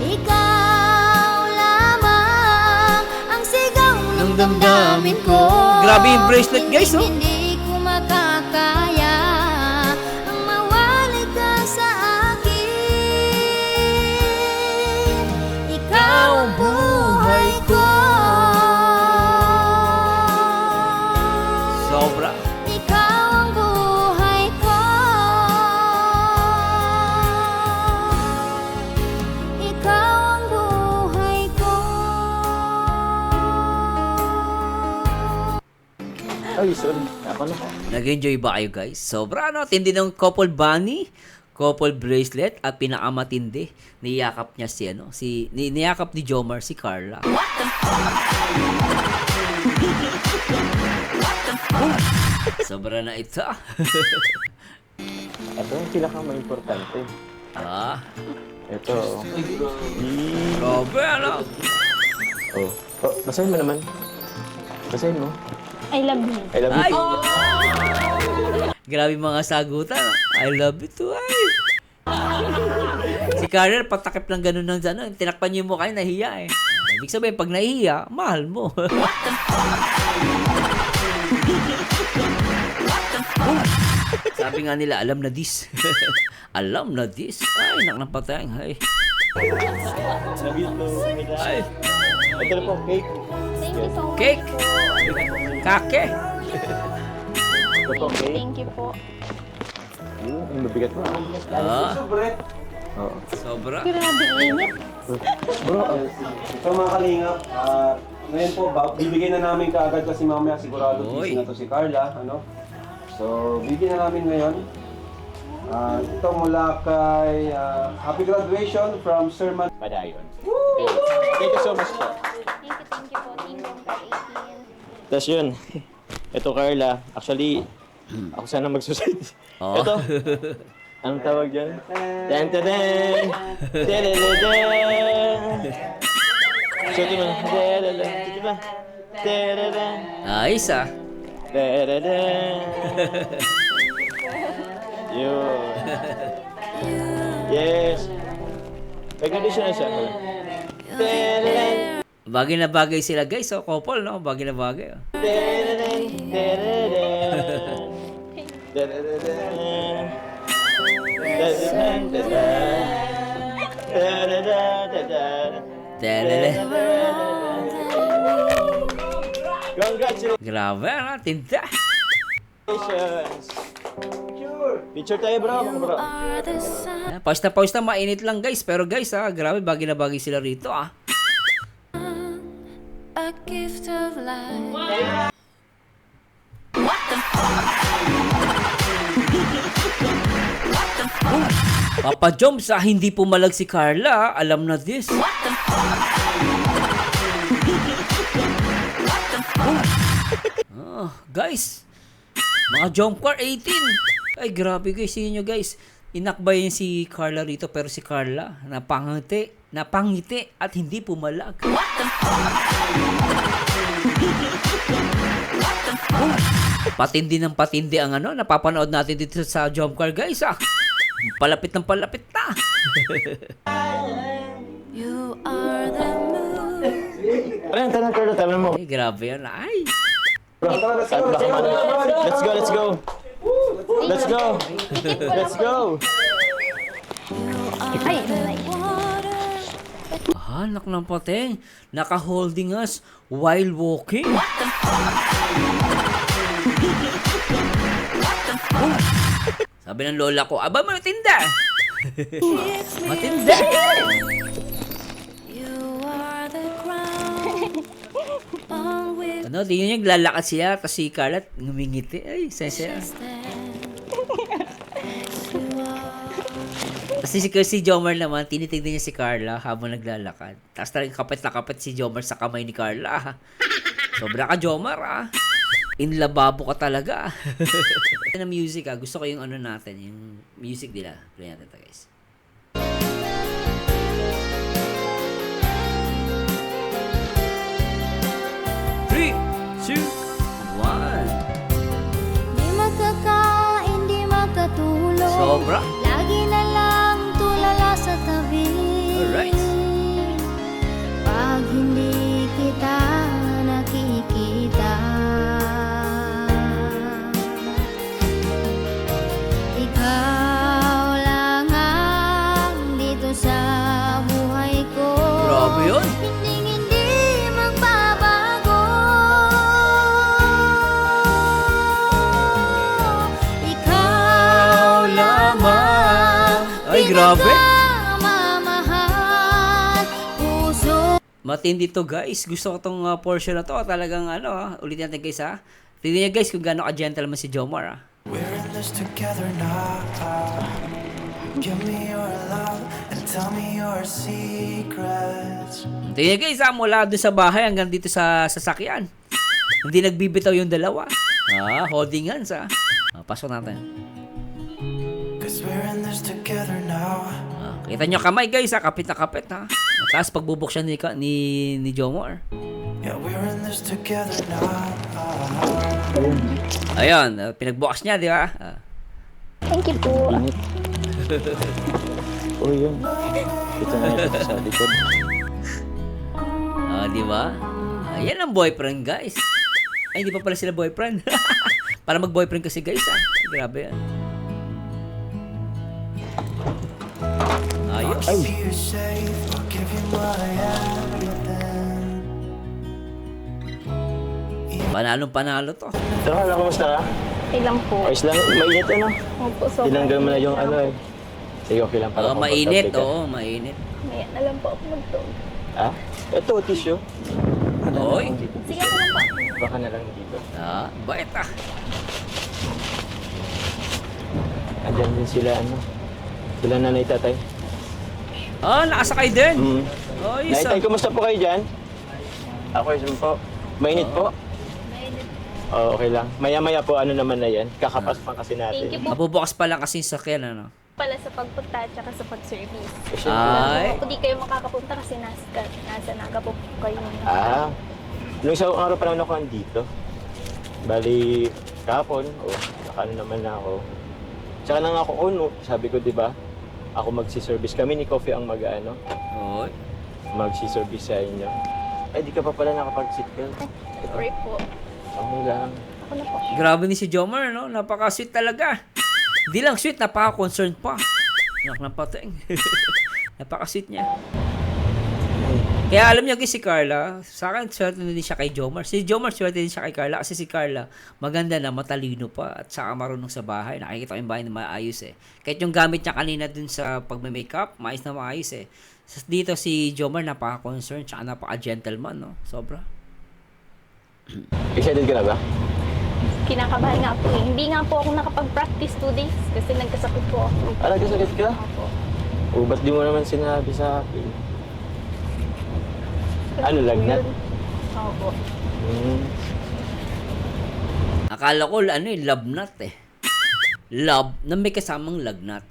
Ikaw lamang ang sigaw ng damdamin ko.
Grabe yung bracelet, guys, oh.
Hindi ko makakaya ang mawalay ka sa akin. Ikaw ang buhay ko.
Sobra.
Ikaw ang buhay ko. Ikaw ang buhay ko.
Ay, sorry. Ako na.
Nag-enjoy ba kayo, guys? Sobra, no? Tindi ng couple bunny, couple bracelet, at pinakamatindi, niyakap niya si, ano, niyakap ni Jomar si Carla. Sobra na ito.
Ito yung pinaka-importante.
Ah,
Ito.
grabe, ano?
Oh. Oh, basahin mo naman. Basahin mo.
I love you.
I love you.
Ay! Grabe mga sagutan. I love you too, ay. Si Carla, patakip lang ganun ng ano, tinakpan niyo yung mukha niya, nahiya eh. Ibig sabihin, pag nahihiya, mahal mo. Sabi nga nila, alam na this. Alam na this. Ay, naknapatay. Ay. Ay.
Ito na po, cake.
Thank you so much
Cake.
po.
Kake.
Ito po, cake.
Thank you po.
Yung mabigat mo.
Ah,
Oo.
sobra.
Grabe init.
Bro,
Ito mga kalingap, ngayon po, bibigyan na namin kaagad kasi mamaya sigurado
Oy.
busy na to si Carla, ano? So, bibigyan na namin ngayon. Ito mula kay Happy Graduation from Sir Man.
Padayon. Thank you so much po.
Thank you po. Team Number 18.
Tapos yun, ito Carla, actually, ako sana magsusunod.
Oh.
Ito, anong tawag dyan? Dan dan dan! Suti mo. Suti ba?
Ayos ah.
Yun. Yes. May condition na siya.
Bagay na bagay sila guys, oh, couple, no? Bagay na bagay. Oh. Telele.
Congratulations!
Grabe, ano? Tinta.
Picture tayo bro, bro.
Pause na, mainit lang guys. Pero guys, grabe, bagay na bagay sila rito, ah.
A gift of life.
Papa Jom, sa hindi pumalag si Carla, alam na this. Guys, mga jump car 18. Ay, grabe guys, yun nyo guys. Inakbay si Carla rito, pero si Carla, napangiti at hindi pumalag. Patindi ng patindi ang ano, napapanood natin dito sa jump car guys, ah. Palapit ng palapit na.
You are the moon.
Ayan, tanong mo.
Ay, grabe yan. Ay.
Let's go, let's go. Let's go. Let's go.
Ay, like.
Anak ng pateng, naka-holding us while walking. Sabi ng lola ko, aba matinda. Matinda.
You are the crown on which
Ano, di nyo yung lalakad siya, tapos si Carla ngumingiti. Ay, saya.
stand.
Kasi si Jomar naman, tinitignan niya si Carla habang naglalakad. Tapos talagang kapit na kapit si Jomar sa kamay ni Carla. Sobra ka, Jomar, ah. Inlababo ka talaga. Ng music, ah. Gusto ko yung ano natin, yung music nila. Play natin ito, guys. Three, two, one.
Di makakain, di makatulog.
Sobra.
Lagi na lang tulala sa tabi.
Alright.
Pag hindi kita nakikita, ikaw lang ang dito sa buhay ko.
Grabe yun.
Hindi magbabago. Ikaw lamang.
Ay, grabe.
Mamahal puso.
Matindi to, guys. Gusto ko tong portion na to. Talagang ano, ulitin natin, guys, ha. Tignan niyo, guys, kung gaano ka-gentleman si Jomar, ha.
We're in this together now. Give me your love and tell me your secrets.
Tignan niyo, guys, ha, mula doon sa bahay hanggang dito sa sasakyan. Hindi nagbibitaw yung dalawa. Holding hands, ha. Pasok natin.
Cause we're in this together now.
Kita nyo kamay, guys, ha. Kapit na kapit, ha. Tapos pagbubuksan ni Jomar.
Yeah, we're in this together now.
Ayun, pinagbukas niya, di ba?
Thank you po.
Init. Oh, yun. Ito na ito sa likod.
Di ba? Ayan ang boyfriend, guys. Ay, hindi pa pala sila boyfriend. Para mag-boyfriend kasi, guys, ha. Grabe yan. Ayos.
Keep you safe, I'll give you my everything.
Panalong-panalo to.
Pero hala, kumusta ka?
Okay lang po.
Ayos lang, mainit ano?
Opo, so
Tinanggal mo na yung ano eh. Sige, okay lang para
Mainit,
comfortable ka.
oo, mainit.
Maya na lang po ako magtog.
Ah? Ito, tissue.
Oy.
Sige ako lang po.
Baka na lang dito.
Bait, ah.
Andyan din sila, ano? Sila nanay tatay.
Nakasakay din.
Nanay tatay, kumusta po kayo dyan? Ako, yun po. Mainit po? Oh, okay lang. Maya-maya po, ano naman na yan. Kakapas pa kasi natin.
Thank you po
Mabubukas pa lang kasi yung sakyan, ano?
pala sa pagpunta at saka sa pag-service.
Ay.
Kung di kayo makakapunta kasi nasa naga po kayo.
Ah, nung isang araw pa naman ako andito. Bali, kahapon, nakano naman na ako. Tsaka nang ako, sabi ko, di ba, ako magsi-service. Kami ni Coffee ang mag-ano,
Oy.
magsi-service sa inyo. Ay, di ka pa pala nakapag-seatbelt.
Sorry po.
Okay lang.
Ako na po.
Grabe ni si Jomar, no? Napaka-sweet talaga. Hindi lang sweet, napaka-concerned pa. Anak na pating. Napaka-sweet niya. Kaya alam niyo si Carla, sa akin swerte din siya kay Jomar. Si Jomar swerte din siya kay Carla kasi si Carla maganda na, matalino pa at saka marunong sa bahay. Nakikita ko yung bahay na maayos eh. Kahit yung gamit niya kanina dun sa pagme-makeup, maayos na maayos eh. Dito si Jomar napaka-concerned tsaka napaka-gentleman, no? Sobra.
Excited ka na ba?
Kinakabahan nga po eh. Hindi nga po ako nakapag-practice 2 days kasi nagkasakit po ako.
Ah, nagkasakit ka?
Opo.
O, ba't di mo naman sinabi sa akin? Ano, lagnat?
Opo.
Akala ko love nut eh. Love na may kasamang lagnat.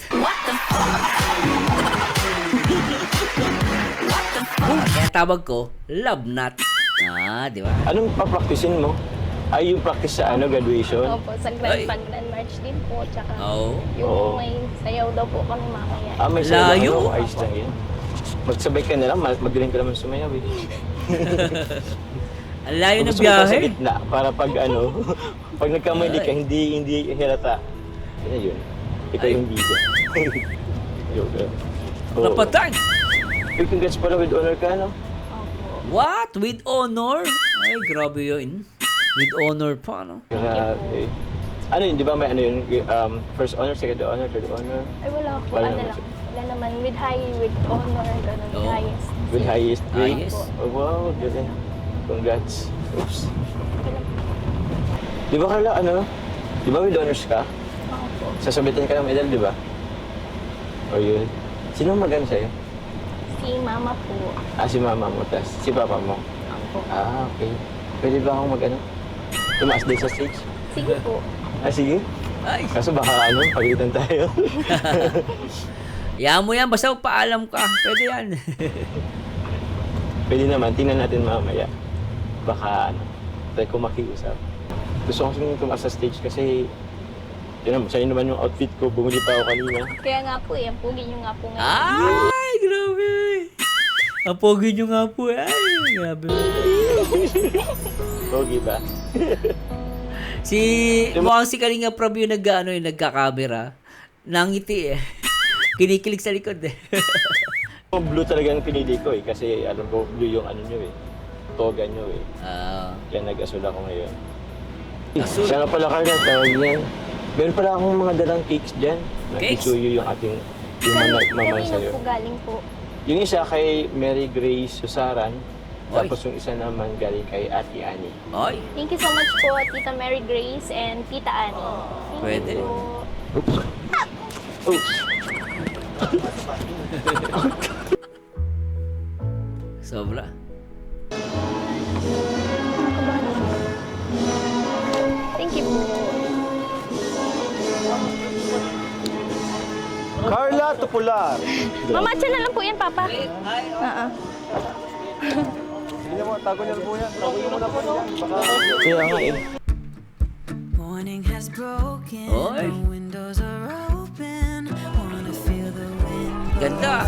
Kaya tawag ko, love nut. Di ba?
Anong pa-practicein mo? Ay, yung practice sa graduation?
Opo, sa Grand
Ay.
Paglan March din po. Tsaka
Oo.
yung
Oo.
may sayaw daw po kami mamaya.
Ah, may
Layo.
sayo. Ayos lang yun. Magsabay ka na lang, magaling ka naman sumayaw eh.
Ang layo na
Gusto mo pa sa
biyahe.
gitna, para pag pag nagkamali ka, hindi halata. Yan yun. Ikaw yung bida. Yoga.
Napatag.
Hey, congrats pala with honor ka, no?
What? With honor? Ay, grabe yun. With honor pa, no?
Grabe. Ano yun, di ba may ano yun? First honor, second honor, third honor?
Ay, wala po.
Wala
Ano
naman
lang.
siya.
Wala naman. With high, with honor, ganun.
Oo.
Highest.
With highest grade?
Highest.
Oh, wow, galing. Congrats. Oops. Di ba Carla, di ba with honors ka?
Opo.
Sasabitin ka ng medal, di ba? O yun. Sino magano sa'yo?
Si mama po.
Si mama mo, tas si papa mo.
Ako.
Okay. Pwede ba akong mag-ano? Tumaas din sa stage?
Sige po.
Sige.
Ay,
Kaso baka pagalitan tayo.
yan mo yan, basta paalam ka. Pwede yan.
Pwede naman, tingnan natin mamaya. Baka try ko makiusap. Gusto ko kasing tumaas sa stage kasi yun naman, sa'yo naman yung outfit ko, bumili pa ako kanina.
Kaya nga po, ang pugi nyo nga po ngayon.
Ay, grabe. Ang pogi nyo nga po. Ay, grabe.
Pogi ba?
Mukhang si Kalinga Prab yung yung nagka-camera. Nangiti eh. Kinikilig sa likod eh.
Blue talaga ang pinili ko eh, kasi alam ko blue yung ano nyo eh. Toga nyo eh. Kaya nag-asul ako ngayon.
Asul?
Siya nga pala Carla, tawag niyan. Meron pala akong mga dalang cakes dyan.
Cakes?
Nag-isuyo yung ating yung mamahal
Kanino
sa'yo.
po galing po?
Yung isa kay Mary Grace Susaran,
Oy.
tapos yung isa naman galing kay Ate Annie.
Ay,
Thank you so much po, Tita Mary Grace and Tita Annie. Thank
Pwede.
you po.
Oops!
sobra.
Thank you po.
Carla Tupular.
Mamatcha na lang po yan, Papa.
Hindi mo, tago niyo po yan. Tago niyo muna po yan. Baka...
Kaya nga eh.
Morning has broken,
Oy.
the windows are open. Wanna feel the wind
Ganda.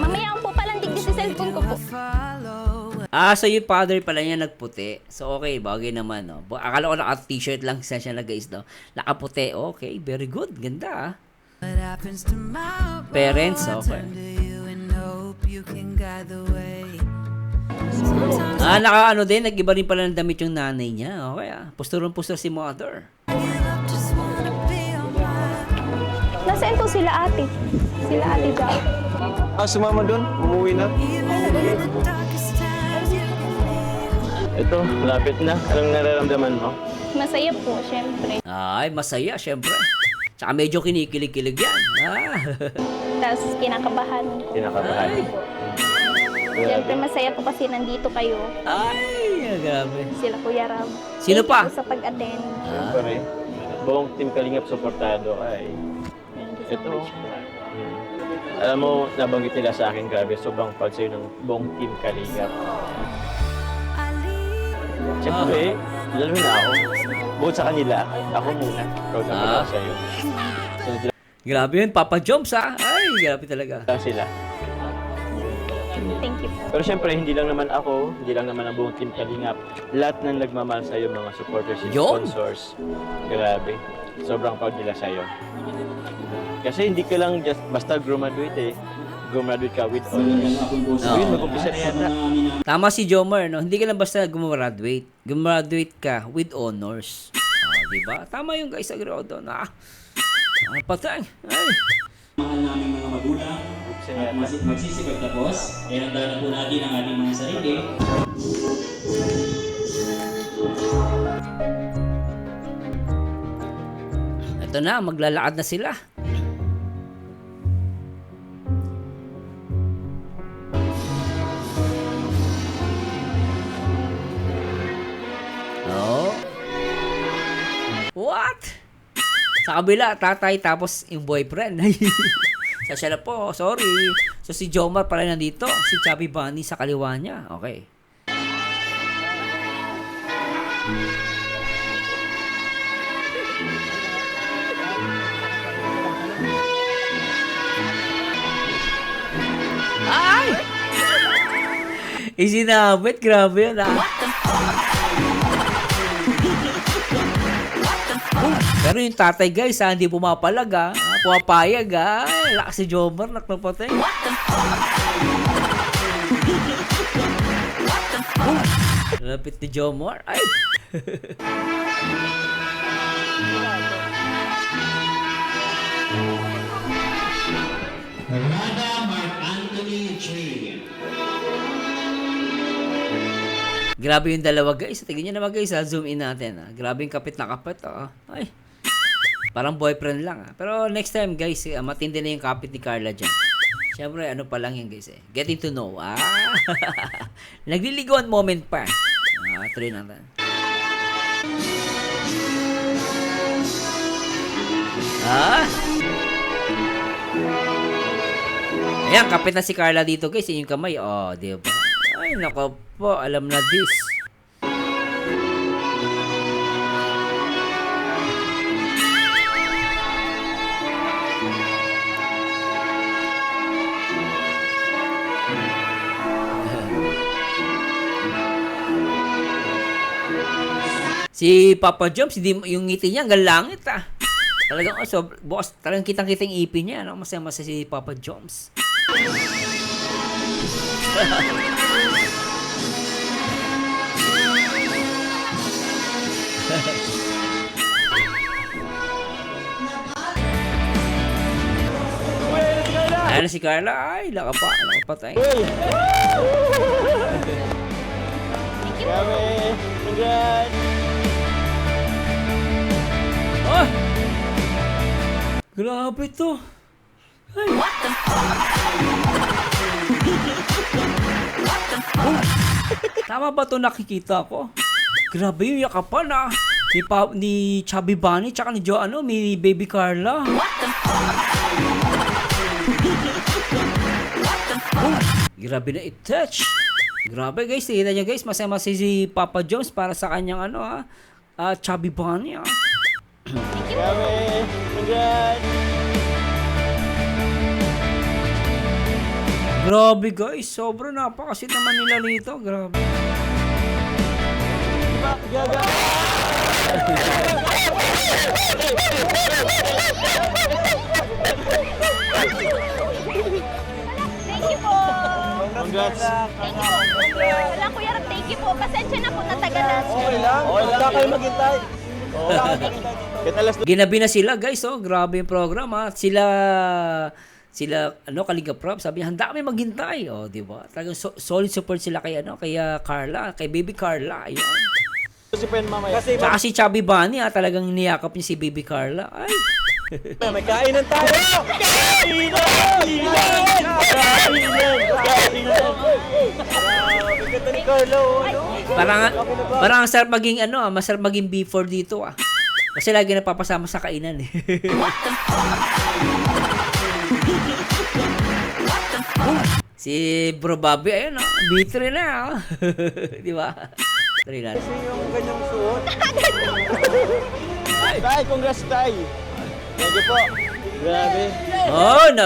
Mamaya ako po palang digdi sa cellphone ko po.
follow.
So yung father pala niya nagputi. So okay, bagay naman, no? Akala ko naka-t-shirt lang siya nag-guys, no? Nakaputi, okay, very good, ganda, ah.
What happens tomorrow?
Parents, okay.
Turn to you and hope you can guide the way.
Naka din, nag-iba rin pala ng damit yung nanay niya, okay, ah. Pusturong-pustur si mother.
Just wanna be on my
Nasaan po sila ate? Sila ate Jack.
Sumama doon, umuwi na.
darkest times you can
Ito, malapit na. Anong nararamdaman mo?
Masaya po, syempre.
Ay, masaya, syempre. Tsaka medyo kinikilig-kilig yan.
Tapos kinakabahan po.
Kinakabahan.
Syempre masaya po kasi nandito kayo.
Ay, grabe.
Sila Kuya Rab.
Sino
Thank
pa?
you po sa pag-attend.
Siyempre, buong Team Kalingap supportado ay
Thank you so
ito.
much po.
Alam mo, nabanggit nila sa akin, grabe, sobrang proud sa'yo ng buong Team Kalingap. Siyempre, lalo na ako. Bukod sa kanila, ako muna. Proud na proud ako sa'yo.
Grabe yun, Papa Joms, ah. Ay, grabe talaga.
Sila.
Thank you po.
Pero siyempre, hindi lang naman ako, hindi lang naman ang buong Team Kalingap. Lahat ng nagmamahal sa'yo, mga supporters and
Yun.
sponsors. Grabe. Sobrang proud nila sa'yo. Kasi hindi ka lang just basta graduate eh. Graduate ka with honors. So yun, mag-umpisa na yata.
Tama si Jomar, no? Hindi ka lang basta gumraduate. Gumraduate ka with honors. Diba? Tama yung guys, agree ako doon. Patay. Ay.
Mahal namin mga magulang at magsisikap tapos. Kaya handa na po natin ang ating mga sarili.
Ito na, maglalakad na sila. Oh. What? Sa kabila, tatay, tapos yung boyfriend. Sasya na po, sorry. So si Jomar pala nandito, si Chubby Bunny sa kaliwa niya. Okay. Ay! Isinabit, grabe yun, ah. Pero yung tatay guys, hindi pumapalag, pumapayag, Ay, lakas si Jomar, nakapatay. Lapit ni Jomar. Ay!
Rada Mark Anthony J.
Grabe yung dalawa guys. Tingnan nyo naman guys, zoom in natin. Grabe yung kapit na kapit. Ay. Parang boyfriend lang Pero next time guys, matindi na yung kapit ni Carla dyan. Siyempre, ano pa lang yan guys Getting to know. Nagliligawan moment pa. Tuloy natin. Ayan, kapit na si Carla dito guys. Yung kamay. Diba? Ay, nako po. Alam na this. Si Papa Joms, yung ngiti niya hanggang langit Talagang, boss, talagang kitang-kitang ipin niya, Masaya-masaya si Papa Joms. Ayan na si Carla. Ay, laka pa tayo.
Congrats!
Grabe to. Ay. Tama ba to nakikita ko? Grabe yung yakapan ni Chubby Bunny tsaka ni ni Baby Carla. Grabe na i-touch. Grabe guys, tingnan nyo guys, masaya-masaya si Papa Jones para sa kanyang Chubby Bunny
Grabe! Congrats!
Grabe guys, sobrang napakasit naman nila rito. Grabe.
Gaga!
Thank you po.
Congrats!
Wala Kuya Rab, thank you po. Pasensya na po natagalan.
Okay lang. Wala kayo maghintay.
Ginabi na sila guys, grabe yung program Sila Kalinga Prab, sabi niya, handa kami maghintay. Di ba? Talagang solid support sila kay Carla, kay Baby Carla. Ayun. Saka si Chubby Bunny, talagang niyakap niya si Baby Carla. Ay.
May kainan tayo!
Parang masarap maging masarap maging before dito Kasi lagi napapasama sa kainan Si Bro Bobby, ayun bitter na Di ba? Try natin.
Kasi yung ganyang suot. Tay, congrats tay! Thank you po. Grabe.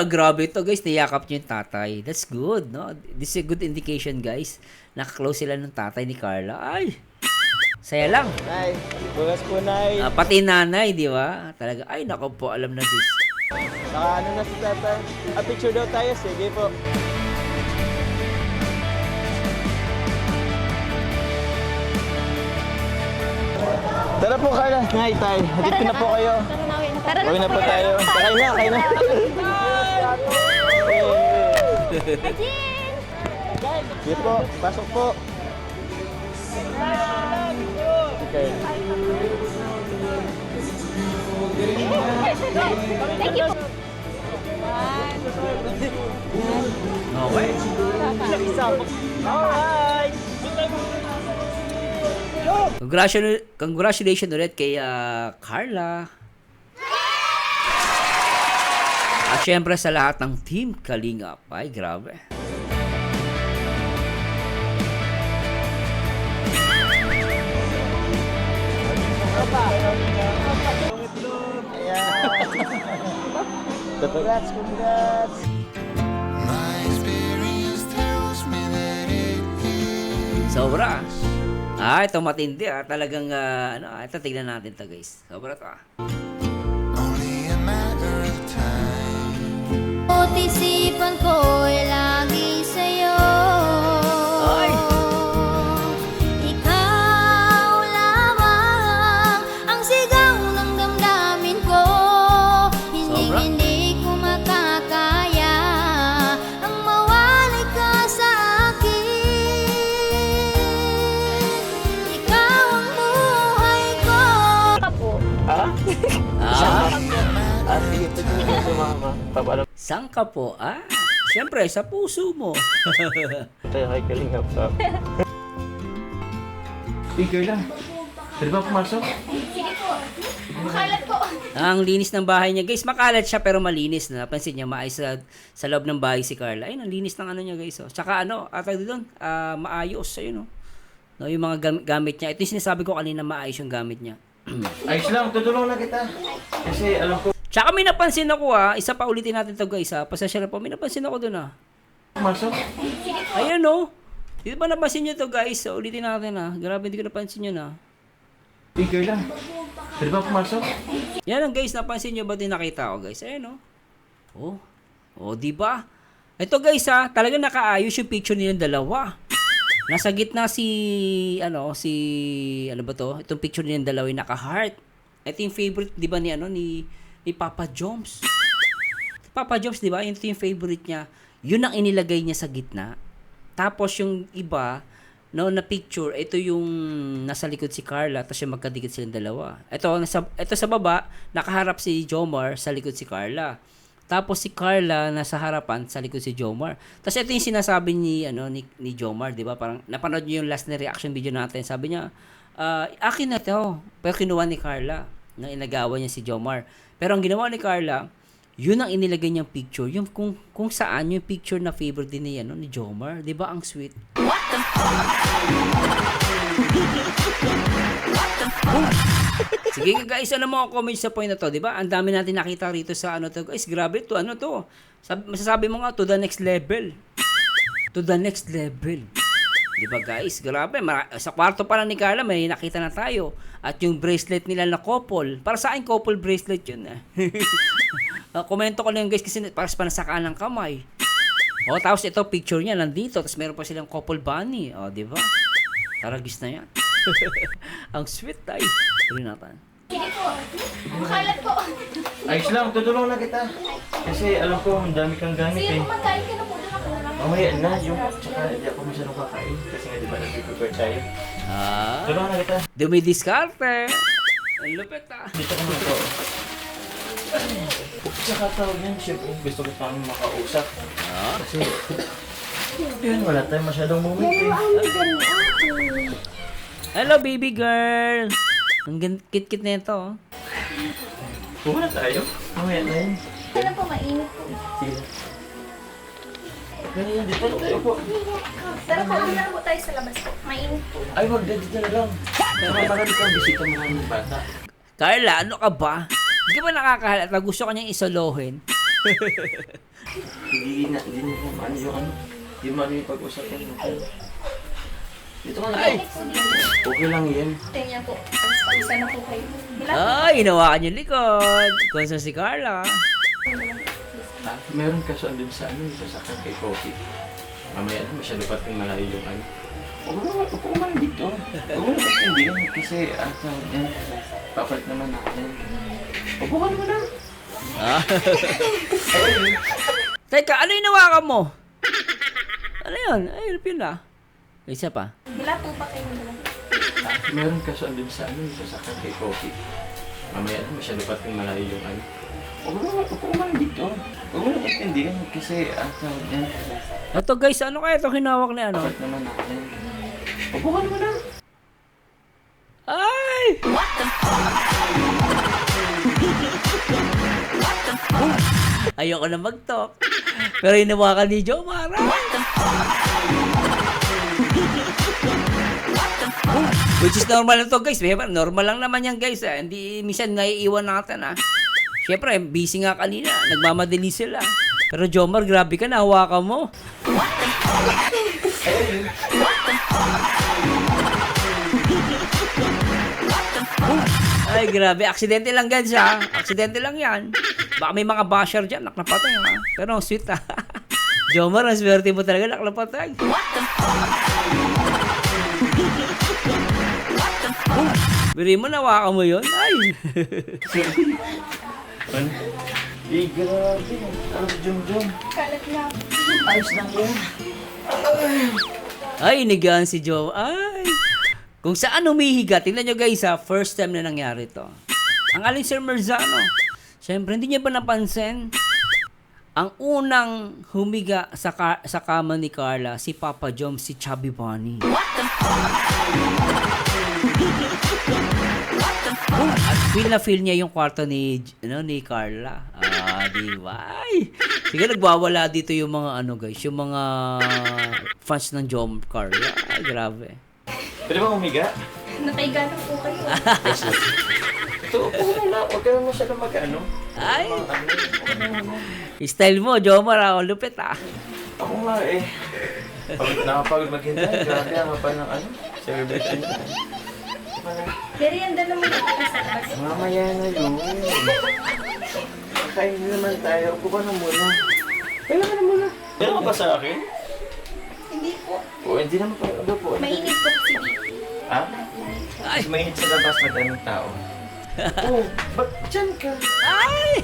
Grabe to guys. Niyakap niyo yung tatay. That's good, no? This is a good indication, guys. Naka-close sila ng tatay ni Carla. Ay! Saya lang.
Nay, bukas po, nay.
Pati nanay, di ba? Talaga, ay, nako po, alam na this.
Naka na si tatay. Picture daw tayo. Sige po. Tara po, Carla. Nay, tay. Hatid ko na po kayo.
Tara na.
Uwi na po tayo. Kain na. Sige po, pasok po. Okay.
Thank you po.
Okay.
Alright.
Congratulations ulit kay Carla. At syempre sa lahat ng Team Kalingap. Ay, grabe.
Congrats.
Sobra. Ito matindi talagang ito tignan natin to guys. Sobra to
Isipan ko'y lagi sa'yo.
Ay!
Ikaw lamang ang sigaw ng damdamin ko. Hindi ko makakaya ang mawalay ka sa akin. Ikaw ang buhay ko.
Po.
At dito ko sumama. Papalam
Saan ka po? Siyempre, sa puso mo.
tayo kay Kalingap Prab. Speaker lang. Pwede ba pumasok?
Sige po. Makalat po.
Ang linis ng bahay niya, guys. Makalat siya pero malinis na. Napansin niya, maayos sa loob ng bahay si Carla. Ayun, ang linis ng ano niya, guys. Oh. Tsaka atag doon, maayos. Ayun, no, yung mga gamit niya. Ito yung sinasabi ko kanina, maayos yung gamit niya.
Ayos lang, tutulong na kita. Kasi alam ko,
Tsaka may napansin ako, isa pa ulitin natin to, guys. Pasensya na po, may napansin ako doon,
pumasok.
Ayan, no. Di ba napansin niyo to, guys? So, ulitin natin, Grabe, hindi ko napansin yun,
Speaker lang. Pwede ba pumasok?
Yan ang guys, napansin nyo ba din nakita ko, guys? Ayan, di ba? Ito, guys, talaga nakaayos yung picture nilang dalawa. Nasa gitna ano ba to? Itong picture nilang dalawa yung naka-heart. Ito yung favorite, di ba, ni Papa Joms. Papa Joms, di ba? Ito yung favorite niya. Yun ang inilagay niya sa gitna. Tapos yung iba, na picture, ito yung nasa likod si Carla, tapos yung magkadikit silang dalawa. Ito sa baba, nakaharap si Jomar, sa likod si Carla. Tapos si Carla nasa harapan, sa likod si Jomar. Tapos ito yung sinasabi ni Jomar, di ba? Parang napanood niyo yung last na reaction video natin. Sabi niya, akin na to. Pero kinuha ni Carla, na inagawa niya si Jomar. Pero ang ginawa ni Carla, yun ang inilagay niyang picture, yung kung saan yung picture na favorite din ni Jomar, 'di ba? Ang sweet. Sige guys, ano mo comment sa point na to, 'di ba? Ang dami natin nakita rito sa to, guys. Grabe to, to. Masasabi mo nga to the next level. To the next level. 'Di ba, guys? Grabe, sa kwarto pa lang ni Carla may nakita na tayo. At yung bracelet nila na couple, para sa akin couple bracelet 'yun, komento ko lang, guys, kasi para sa panasakaan ng kamay. Tapos ito picture niya nandito, tapos meron pa silang couple bunny. 'Di ba? Taragis na 'yan. Ang sweet tayo. Tuloy natin.
Sige po. Makalat po.
Ayos lang, tutulong na kita. Kasi alam ko, ang dami kang gamit
Sige, kumakain ka na po. Doon ako na lang.
Mamaya na, tsaka hindi ako masyadong kakain. Kasi nga diba nag-prepare tayo. Tulungan na kita.
Dumidiskarte. Ang lupit
Dito ka muna to. Tsaka tawag yan, syempre gusto ko pang makausap. Kasi, yun, wala tayong masyadong moment
Hello, baby girl. Ang kit-kit na ito.
Pumunta tayo. Mamaya na yun.
Ano po, mainit po.
Sige. Ganyan, dito na tayo po.
Tara po, ano na po tayo sa labas po. Mainit po.
Ay, wag na dito na lang. Saka marami kang bisita mo ng bata.
Carla, ano ka ba? Hindi ba nakakahalata? Gusto ka niyang isolohin?
Hindi na ano yung ano. Hindi mo ano yung pag-usapan mo. Dito ka na. Okay lang yan.
Tingnan po. Pag-isa na po kayo.
Ay, hinawakan yung likod. Kung saan si Carla.
Meron ka andun sa ano, sa kay Coffee. Mamaya na, masyado pa rin malayo yung ano. Huwag mo man dito. Huwag mo na patindihan kasi papalit naman natin. Huwag mo na.
Teka, ano yung hinawakan mo? Ano yun? Ay, yun na. Isa pa.
Wala po pa kayo dalawa.
Meron ka andun sa ano, sa kay Coffee. Mamaya na, masyado pa rin malayo yung ano. Huwag mo man dito. Huwag mo na patindihan kasi
Ito guys, ano kaya ito hinawak na ano?
papalit naman natin. Huwag mo na.
Ay! Ayoko na mag-talk. Pero hinawakan ni Jomar. Which is normal na to, guys. Normal lang naman yan, guys. Hindi minsan naiiwan natin. Siyempre, busy nga kanina. Nagmamadali sila. Pero Jomar, grabe ka na. Hawakan mo. Ay, grabe. Aksidente lang, guys, Aksidente lang yan. Baka may mga basher dyan. Naknapatay, Pero ang sweet, Jomar, ang swerte mo talaga. Naknapatay. Biri mo, nawakan mo yun? Ay!
Ano? Grabe. Ano si Jom?
Kalat na.
Ayos lang yan.
Ay, inigaan si Jom. Ay! Kung saan humihiga, tingnan nyo guys first time na nangyari to. Ang aling Sir Merzano. Siyempre, hindi niya ba napansin? Ang unang humiga sa kama ni Carla, si Papa Jom, si Chubby Bunny. At feel niya yung kwarto ni Carla. Di ba? Ay, sige, nagwawala dito yung mga guys, yung mga fans ng Jom Carla. Ay, grabe.
Pwede ba humiga?
Nakaiga na po kayo.
Ito, upo mo na. Huwag ka na masyadong
Ay, style mo, Jomar, lupit
Ako nga eh. Nakapagod maghintay. Grabe ang haba ng celebration.
Merienda naman ako sa labas.
Mamaya na yun. Kain naman tayo. Upo ka na muna. Kailan ka na muna. Meron ka ba sa akin?
Hindi po.
Oo, hindi naman pa. Ano po?
Mainit po si Vicky.
Ha? Ay, mainit sa labas, madaming tao. Oh, ba't dyan ka?
Ay!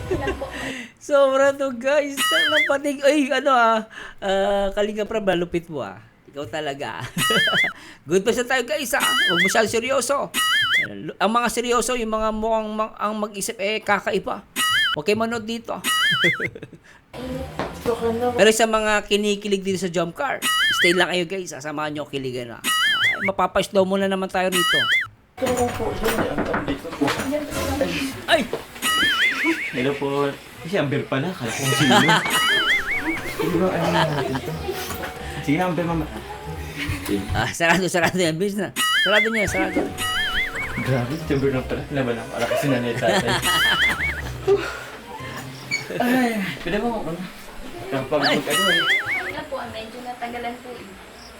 Sobra to, guys. Napating, ay, Kalinga Prab, lupit mo Ikaw talaga. Good pa sa tayo, guys Huwag mo siyang seryoso. Ang mga seryoso, yung mga mukhang ang mag-isip, kakaiba. Huwag kayo manood dito. Pero sa mga kinikilig dito sa jump car, stay lang kayo, guys Samahan nyo kiligan Ay, mapapa-slow muna naman tayo rito.
Ito po, dyan. Dito po.
Ay!
Hello po. Si Amber pala. Kala kong sino. Hindi ba natin ito? Sige na, Amber, mama.
Sarado yan, bis na. Sarado niya.
Grabe, si Amber na pala. Laban ako. Ala kasi nanay tatay. Ay, pwede mo ako. Kapag
Kaya po, medyo natagalan po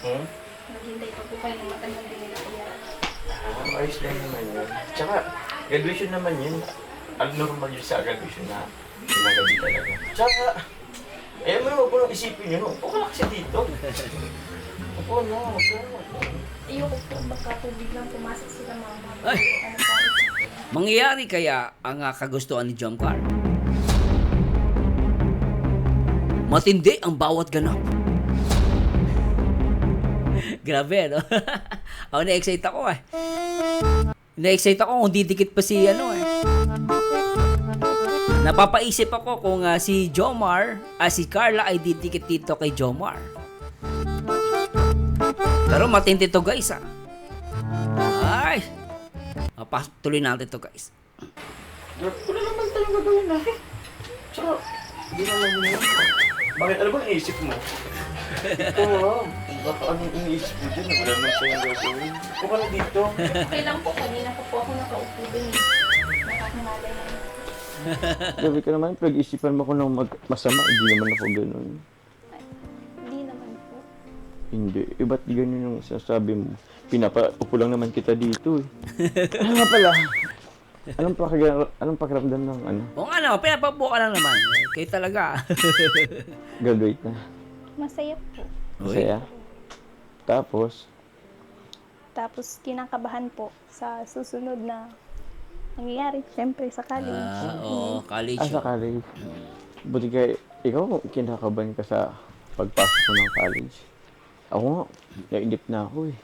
Hmm?
Maghintay pa po kayo ng matagal din nila kaya.
Ayos lang naman yun. Tsaka, graduation naman yun. Ang normal yun sa graduation na ginagabi talaga. Tsaka, ayaw mo na huwag mo nang isipin yun. Upo ka lang kasi dito. Upo na,
Ayoko po, baka po biglang pumasok sila mama.
Ay! Mangyayari kaya ang kagustuhan ni Jom Car? Matindi ang bawat ganap. Grabe, Ako na-excite ako Na-excite ako kung didikit pa si Napapaisip ako kung si Jomar, si Carla ay didikit dito kay Jomar. Pero matindi to, guys Ay! Tuloy natin to, guys.
Wala naman tayong gagawin Tsaka, hindi naman yun. Bakit? Ano bang iisip mo? Oo, baka anong iniisip mo dyan? Wala naman tayong gagawin. Upo ka na dito.
Okay lang po, kanina pa po ako nakaupo din Nakakamalay na
Gabi ka naman, pag-isipan mo ko ng masama. Hindi naman ako ganun.
Hindi naman po.
Hindi. Ba't ganun yung sinasabi mo? Pinapaupo lang naman kita dito Ano nga pala? Anong pakiramdam ng
Oo nga naman, pinapabuo ka lang naman. Kayo talaga.
Graduate na?
Masaya po.
Masaya? Tapos
Kinakabahan po sa susunod na nangyayari. Siyempre sa college.
Oo, college.
sa college. Buti ka, ikaw kinakabahan ka sa pagpasok mo ng college. Ako nga, nainip na ako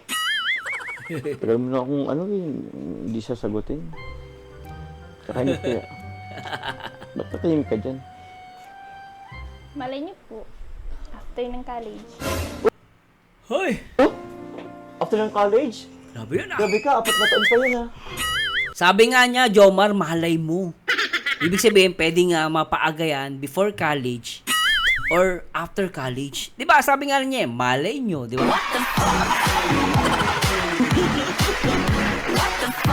Tagal mo na akong hindi sasagutin. Kakahimik kaya. Ba't patahimik ka dyan?
Malay niyo po, after ng college.
Hoy!
After ng college?
Grabe yun
Grabe ka, 4 na taon pa yun
Sabi nga niya, Jomar, malay mo. Ibig sabihin, pwede nga mapaagayan before college or after college. Di ba? Sabi nga niya, malay nyo. Di ba?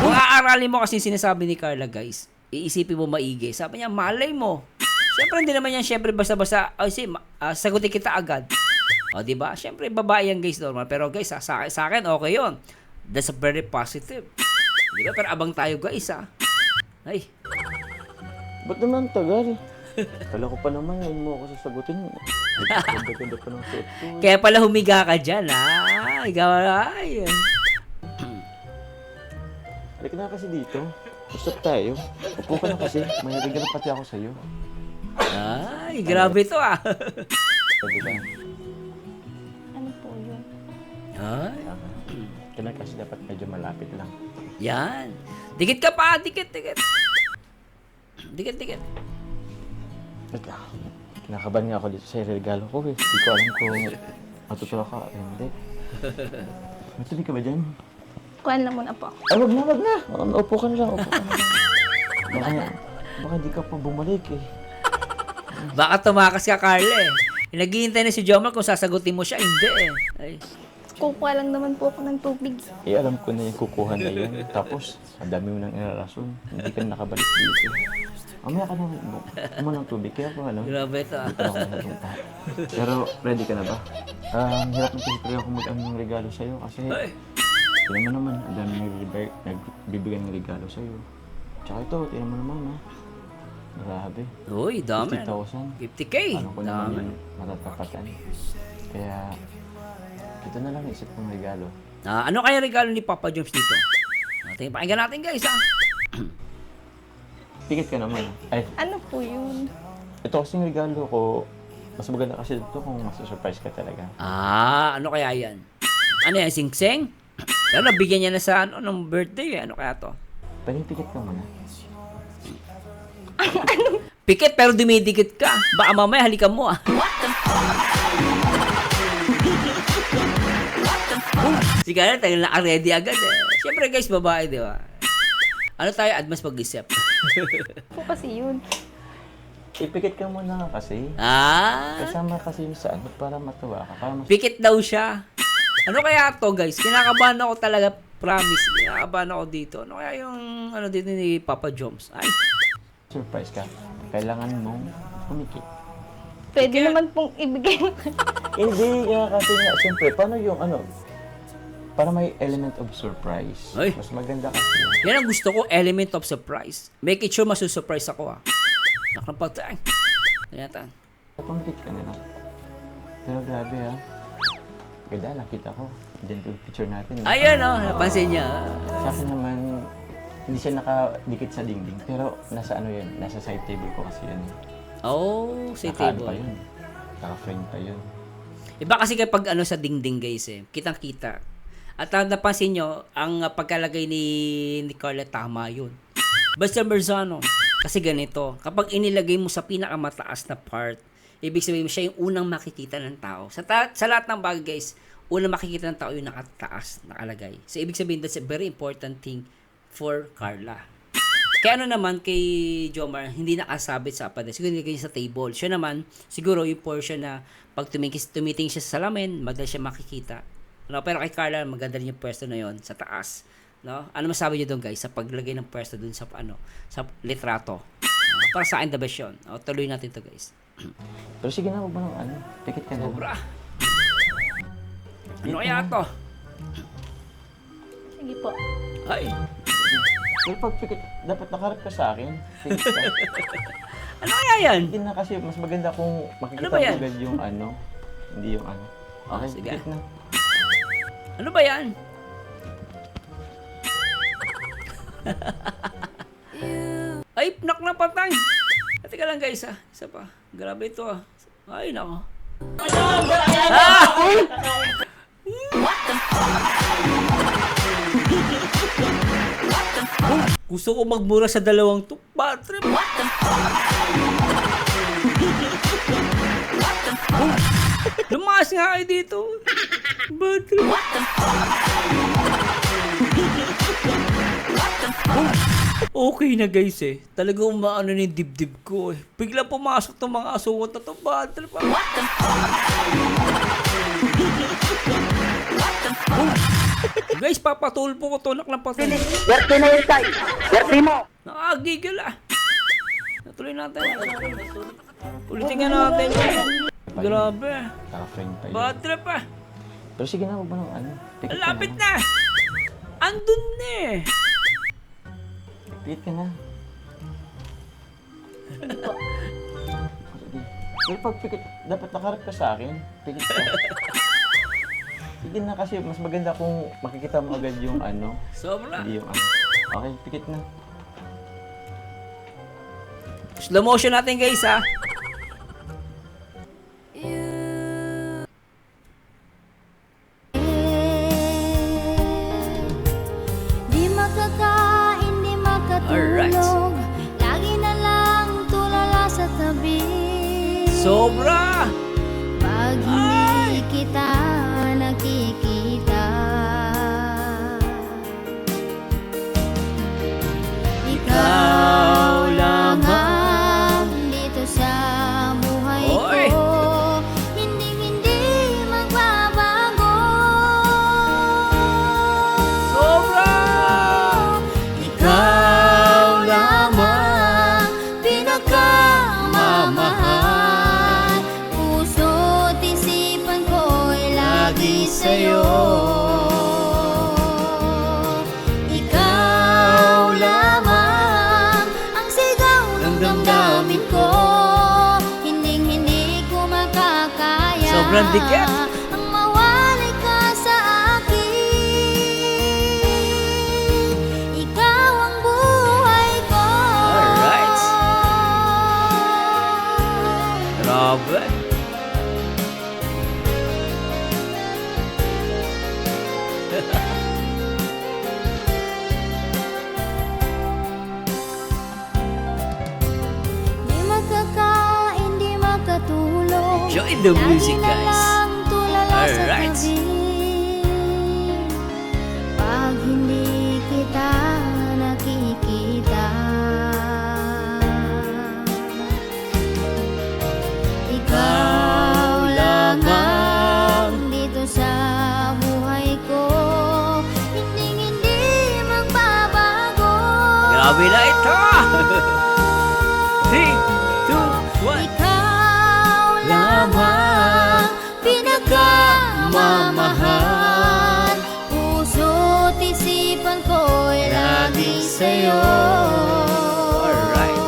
Kung aaralin mo kasi sinasabi ni Carla, guys, iisipin mo maigi. Sabi niya, malay mo. Siyempre, hindi naman yan, siyempre, basta-basta, sagutin kita agad. O, di ba? Siyempre, babae yan, guys, normal. Pero, guys, sa akin, okay yun. That's a very positive. Di ba? Pero abang tayo, guys, Ay.
Ba't naman tagal? Kala ko pa naman, ngayon mo ako sasagutin. Ganda-ganda pa ng suot ko.
Kaya pala humiga ka dyan, Ikaw, ay.
Halika na kasi dito. Usap tayo. Upo ka na kasi. Mahilig na pati ako sa'yo.
Ay, grabe to,
Sabi ka?
Ano po yun?
Ay.
Kailan kasi dapat medyo malapit lang.
Yan. Dikit ka pa, dikit. Dikit.
Wait lang. Kinakabahan nga ako dito sa regalo ko eh. Hindi ko alam kung matutuwa ka. Hindi. Matuloy ka ba dyan?
Kuhan lang muna po.
Ay, wag na. Upo ka na lang. Baka hindi ka pa bumalik eh.
Baka tumakas ka, Carla eh. Naghihintay na si Jomar kung sasagutin mo siya. Hindi eh. Ay.
Kukuha lang naman po ako ng tubig.
Eh, alam ko na yung kukuha na yun. Tapos, ang dami mo nang inarason. Hindi ka na nakabalik dito. Mamaya ka na ng tubig. Kaya po ano,
Grabe ito ah.
hindi pa ako nahalunta. Pero, ready ka na ba? Hirap na siyempre ako mag-ano ng regalo sa'yo kasi tingnan mo naman, ang dami nagbibigay ng regalo sa'yo. Tsaka ito, tingnan mo naman ha. Grabe.
Uy, dami.
50,000.
50K.
Ano ko naman
Dami.
yung matatapatan. Kaya, ito na lang isip kong regalo.
Ano kaya regalo ni Papa Joms dito? Pakinggan natin guys ha.
Pikit ka naman. Ay,
Ano po yun?
ito kasing regalo ko, mas maganda kasi ito kung masusurprise ka talaga.
Ano kaya yan? Ano yan, sing-sing? Pero nabigyan niya na sa ng birthday eh. Ano kaya to?
Pwedeng pikit ka muna.
Pikit pero dumidikit ka. Baka mamaya halikan mo ah. Si Carla tayo naka-ready agad eh. Siyempre guys, babae di ba? Ano tayo? Advance pag-isip.
Po kasi yun.
Ipikit ka muna kasi. Kasama kasi yun sa ano, para matuwa ka. Para
Pikit daw siya. Ano kaya to guys? Kinakabahan ako talaga, promise. Kinakabahan ako dito. Ano kaya yung ano dito ni Papa Joms? Ay.
surprise ka. Kailangan mong kumikit.
Pwede naman pong ibigay.
Hindi nga kasi nga, siyempre, paano yung ano, para may element of surprise.
Ay.
Mas maganda kasi.
Yan ang gusto ko, element of surprise. Make it sure masusurprise ako ah. Nakapagtang. Ayan.
Kumikit ka na lang. Pero grabe ha. Ganda, nakita ko. Diyan ko yung picture natin.
Ayan oh, napansin niya.
Sa akin naman, hindi siya nakadikit sa dingding. Pero nasa ano yun, nasa side table ko kasi yun.
Oh, sa
Naka-ano
table.
pa yun. Naka-frame pa yun.
Iba kasi kapag ano sa dingding guys eh, kitang-kita. At napansin nyo, ang pagkalagay ni Carla tama yun. Basta Berzano, kasi ganito, kapag inilagay mo sa pinakamataas na part, ibig sabihin siya yung unang makikita ng tao. Sa lahat ng bagay guys, unang makikita ng tao yung nakataas, nakalagay. So ibig sabihin that's a very important thing for Carla. Kaya ano naman kay Jomar, hindi nakasabit sa pader. Siguro nilagay niya sa table. Siya naman, siguro yung portion na pag tumiting siya sa salamin, madali siya makikita. No? Pero kay Carla, maganda rin yung pwesto na yon sa taas. No? Ano masabi niyo doon guys, sa paglagay ng pwesto doon sa, sa litrato? Para sa akin, the best yun. Tuloy natin to guys.
Pero sige na, huwag mo nang ano, tikit ka na.
Sobra. Ano kaya to?
Sige po.
Ay.
Pero pag pikit, dapat nakaharap ka sa akin. Pikit ka.
Ano kaya yan?
Hindi na kasi, mas maganda kung makikita
Ano ba yan?
mo agad yung ano, hindi yung ano. Okay,
sige.
pikit na.
Ano ba yan? Ay, nak na patay. Teka lang guys ah. Isa pa. Grabe ito ah. Ay, nako. Gusto ko magmura sa dalawang to. Bad trip. Lumakas nga kayo dito. Bad trip. Okay na guys eh. Talagang umaano na yung dibdib ko eh. Bigla pumasok tong mga asungot na to. Bad trip. Guys, papatulpo ko tulak ng patuloy.
Werte na yun, Tay. Werte mo.
Nakagigil ah. Natuloy natin. Ulitin nga natin. Grabe.
Naka-frame pa yun.
Bad trip ah.
Pero sige na, huwag mo nang ano, pikit ka
Lapit
na.
na. Andun na eh.
Pikit ka na. Pero pag pikit, dapat nakaharap ka sa akin. Pikit ka. Sige na kasi, mas maganda kung makikita mo agad yung ano.
Sobra.
Hindi yung ano. Okay, pikit na.
Slow motion natin guys ha.
Di makakain, di makatulog.
Alright.
Lagi na lang
Sobra!
Pag hindi kita nakikita, ikaw lamang dito sa buhay
Oy!
ko, hindi magbabago.
Sobra!
Ikaw lamang pinakamamahal, puso't isipan ko'y lagi sa'yo. Ikaw lamang ang sigaw ng damdamin ko, hindi ko makakaya
Sobrang dikit.
ang mawalay ka sa akin. Ikaw ang buhay ko.
Alright. Grabe.
Di makakain, di makatulog,
Enjoy the music,
lagi na
guys.
lang tulala sa
Alright.
tabi. Pag hindi kita nakikita, ikaw lamang dito sa buhay ko, hindi magbabago.
Grabe na ito! 3, 2, 1.
Ikaw lamang pinakamamahal, puso't isipan ko'y lagi sa'yo.
Alright.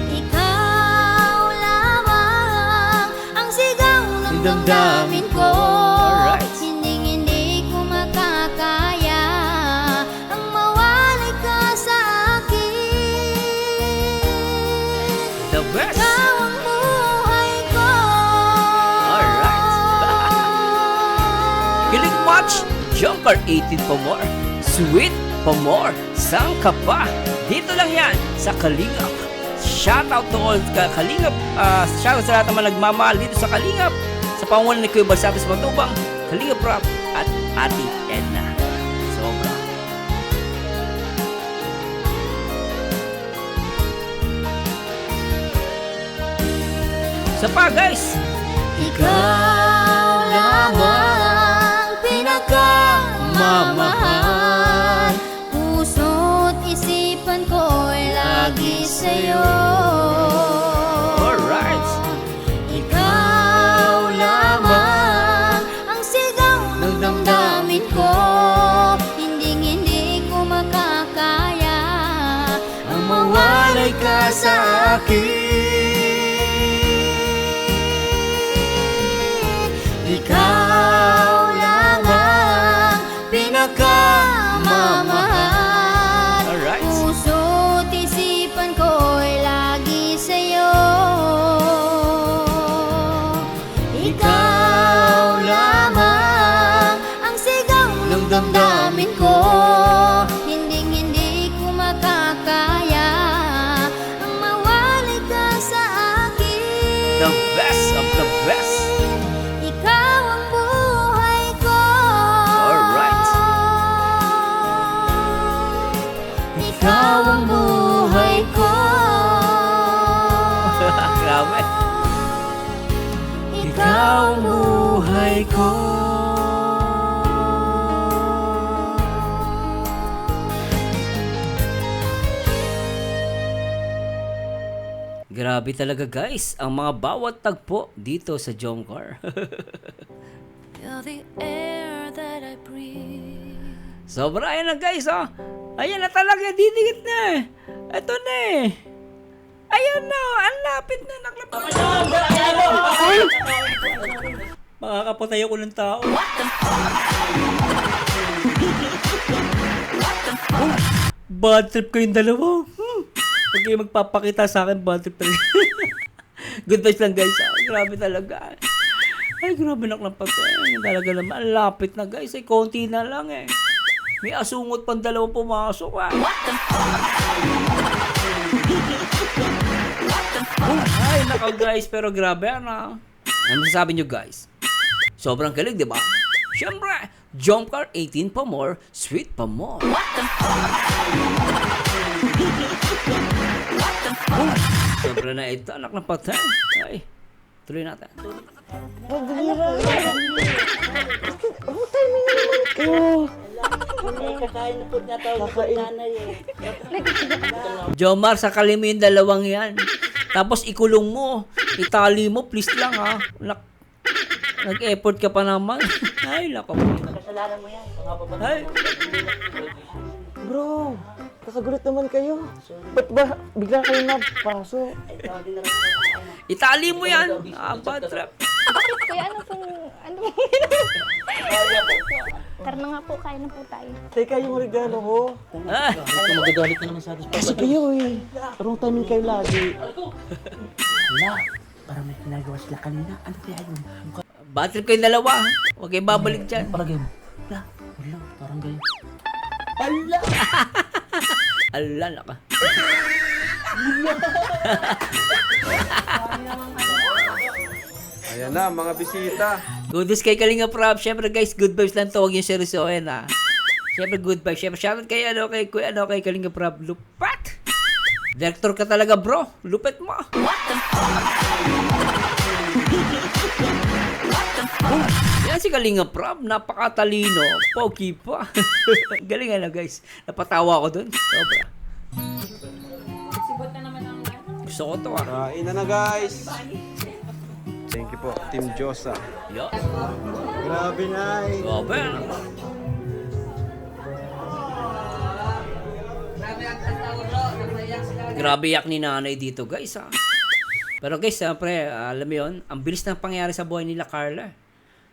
Ikaw lamang ang sigaw ng damdamin ko,
Alright.
hindi ko makakaya ang mawalay ka sa akin.
The best!
Ikaw ang buhay ko.
Alright. Kilig Watch, Junker 18 pa more. Sweet pa more. Saan ka pa? Dito lang yan sa Kalingap. Shoutout to all Kalingap. Shoutout sa lahat naman nagmamahal dito sa Kalingap. Sa pangunan ni Kuya Balsabes Matubang, Kalingap Rap at Ate Edna. Sobra. Sa pa guys.
Ikaw lamang pinakamamahal, puso't isipan ko'y lagi sa'yo.
Alright.
Ikaw lamang ang sigaw ng damdamin ko, hindi ko makakaya ang mawalay ka sa akin. Ikaw lamang pinakamamahal,
Alright.
puso't isipan ko'y lagi sa'yo. Ikaw lamang ang sigaw ng damdamin ko, hindi ko makakaya ang mawalay ka sa akin.
The best of the best.
Ikaw ang buhay ko.
Alright.
Ikaw ang buhay ko.
Grabe.
Ikaw ang buhay ko.
Grabe talaga guys, ang mga bawat tagpo dito sa Jomcar.
You're the air that I breathe.
Sobra, ayan na guys, oh. Ayan na talaga, didikit na eh. Ito na eh. Ayan na, ang lapit na, naklapit. Makakapatay ako ng tao. Bad trip kayong dalawa. Huwag kayo magpapakita sa akin, bad trip talaga. Good vibes lang guys, grabe talaga. Ay, grabe naklampag. Talaga naman, ang lapit na guys, ay konti na lang eh. May asungot pang dalawang pumasok ah. Ay, naka guys, pero grabe ano. Ano masasabi nyo guys? Sobrang galing, di ba? Siyempre, jump car 18 pa more, sweet pa more. Siyempre na ito, anak ng patay. Ay, tuloy natin.
Kakain na po na tawag ko nanay eh.
Jomar, sakali mo yung dalawang yan. Tapos ikulong mo. Itali mo, please lang ha. Nag-effort ka pa naman. Ay, lako.
Kasalanan mo yan.
Ay.
Bro, kakagulat naman kayo. Ba't ba bigla kayo napasok?
Itali mo yan. Bad trap.
Bakit kuya? Ano pong... Tara na nga po, kain na po tayo.
Teka, yung regalo ko.
Ah.
Magagalit na naman sa atin. Kasi kayo eh. Wrong timing kayo lagi. Wala. Parang may ginagawa sila kanina. Ano kaya yun?
Bad trip kayong dalawa. Huwag kayong babalik dyan.
Parang ganyan. Wala. Parang ganyan. Ala!
Ala, naka.
Ayan na, mga bisita.
Goodies kay Kalinga Prab. Siyempre guys, good vibes lang to. Huwag yung seryosohin ha. Siyempre good vibes. Siyempre shoutout kay kay Kalinga Prab. Lupat! Director ka talaga bro. Lupit mo. Yan si Kalinga Prab. Napakatalino. Pogi pa. Galing na guys. Napatawa ko dun. Sobra. Gusto ko to ah.
Kain na guys. Thank you po, Team Josa.
Yo.
Grabe na eh.
Grabe. Grabe yak ni nanay dito guys ha. Pero guys, siyempre, alam mo yun, ang bilis ng pangyayari sa buhay nila Carla.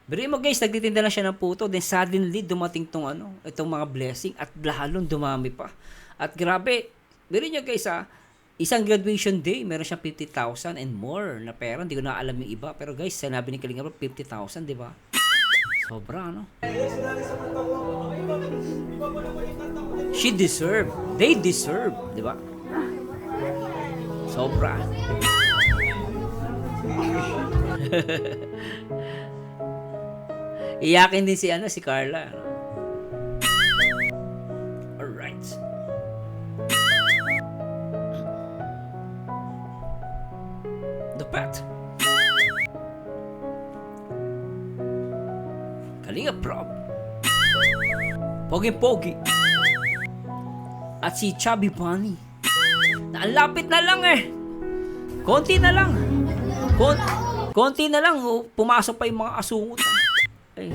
Pero mo guys, nagtitinda lang siya ng puto, then suddenly dumating itong mga blessing at lalong dumami pa. At grabe, pero nyo guys ha, isang graduation day, meron siyang 50,000 and more na pera. Hindi ko na alam yung iba. Pero guys, sinabi ni Kalinga 50,000, di ba? Sobra, no? She deserve. They deserve, di ba? Sobra. Iyakin din si Carla. No? Alright. Dapat. Kalinga Prab. Pogi-pogi. At si Chubby Bunny. Naalapit na lang eh. Konti na lang. Konti na lang. Oh. Pumasok pa yung mga asungot. Ay.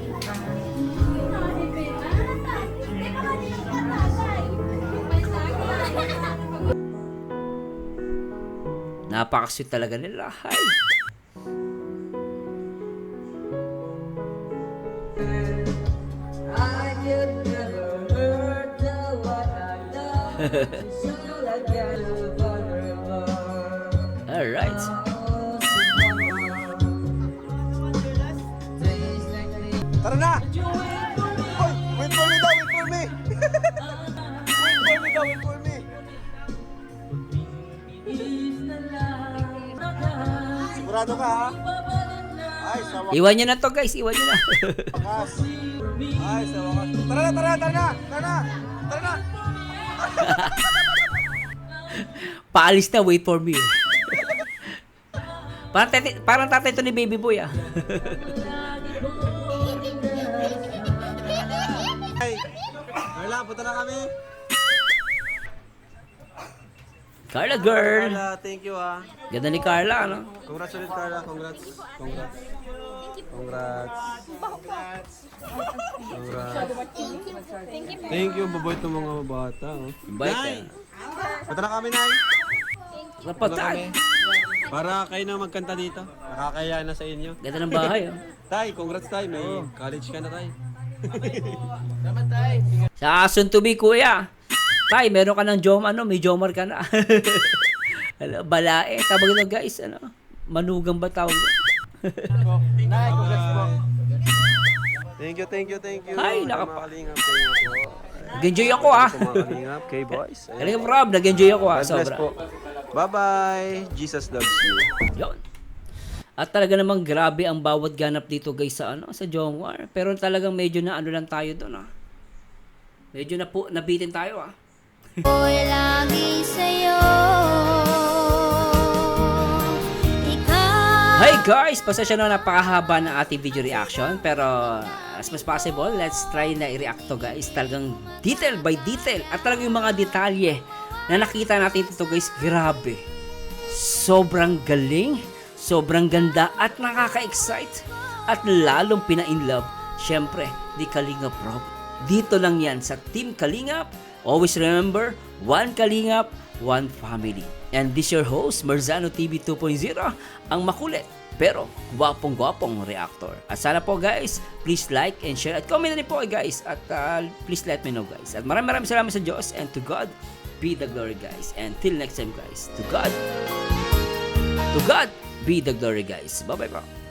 Napakasweet talaga nila. Hi. Alright.
Tara na! Hoy, wait for me daw, wait for me! Wait for me. Sigurado ka ha? Ay, sa wakas.
Iwan nyo na to guys, iwan nyo na.
Ay, sa wakas. Tara na!
Paalis na, wait for me. Parang tatay ito ni Baby Boy ah.
Ay, Carla, punta na kami.
Carla girl.
Carla, thank you ah.
Ganda ni Carla, ano?
Congrats ulit Carla, congrats. Thank you, baboy itong mga bata. Oh.
Invite
Punta na kami, Nay.
Napatay.
Para kayo na magkanta dito. Nakakaya na sa inyo.
Ganda ng bahay, oh.
Tay, congrats tay. May college ka na tay.
Sa soon to be, kuya. Tay, meron ka ng may Jomar ka na. Balae. Tawag ito guys, manugang ba tawag?
Nay, congrats po. Thank you.
Ay,
Kalingap, thank you po.
Nag-enjoy ako ah.
Kalingap, K-boys.
Kalinga Prab, nag-enjoy ako ah.
God bless
Sobra.
po. Bye-bye! Jesus loves you.
Yun. At talaga namang grabe ang bawat ganap dito guys sa sa Jomar. Pero talagang medyo na ano lang tayo doon Medyo na po nabitin tayo
Ako'y lagi sa'yo.
Hey guys, pasensya na napakahaba ng ating video reaction, pero as much possible, let's try na i-react to guys. Talagang detail by detail at talagang yung mga detalye na nakita natin dito guys, grabe. Sobrang galing, sobrang ganda at nakaka-excite at lalong pina-inlove. Syempre, di Kalingap Rob. Dito lang yan sa Team Kalingap. Always remember, one Kalingap, one family. And this your host, Marzano TV 2.0, ang makulit pero gwapong-gwapong reactor. At sana po guys, please like and share at comment na rin po guys. At please let me know guys. At maraming salamat sa Diyos, and to God be the glory guys. And till next time guys, to God be the glory guys. Bye bye po.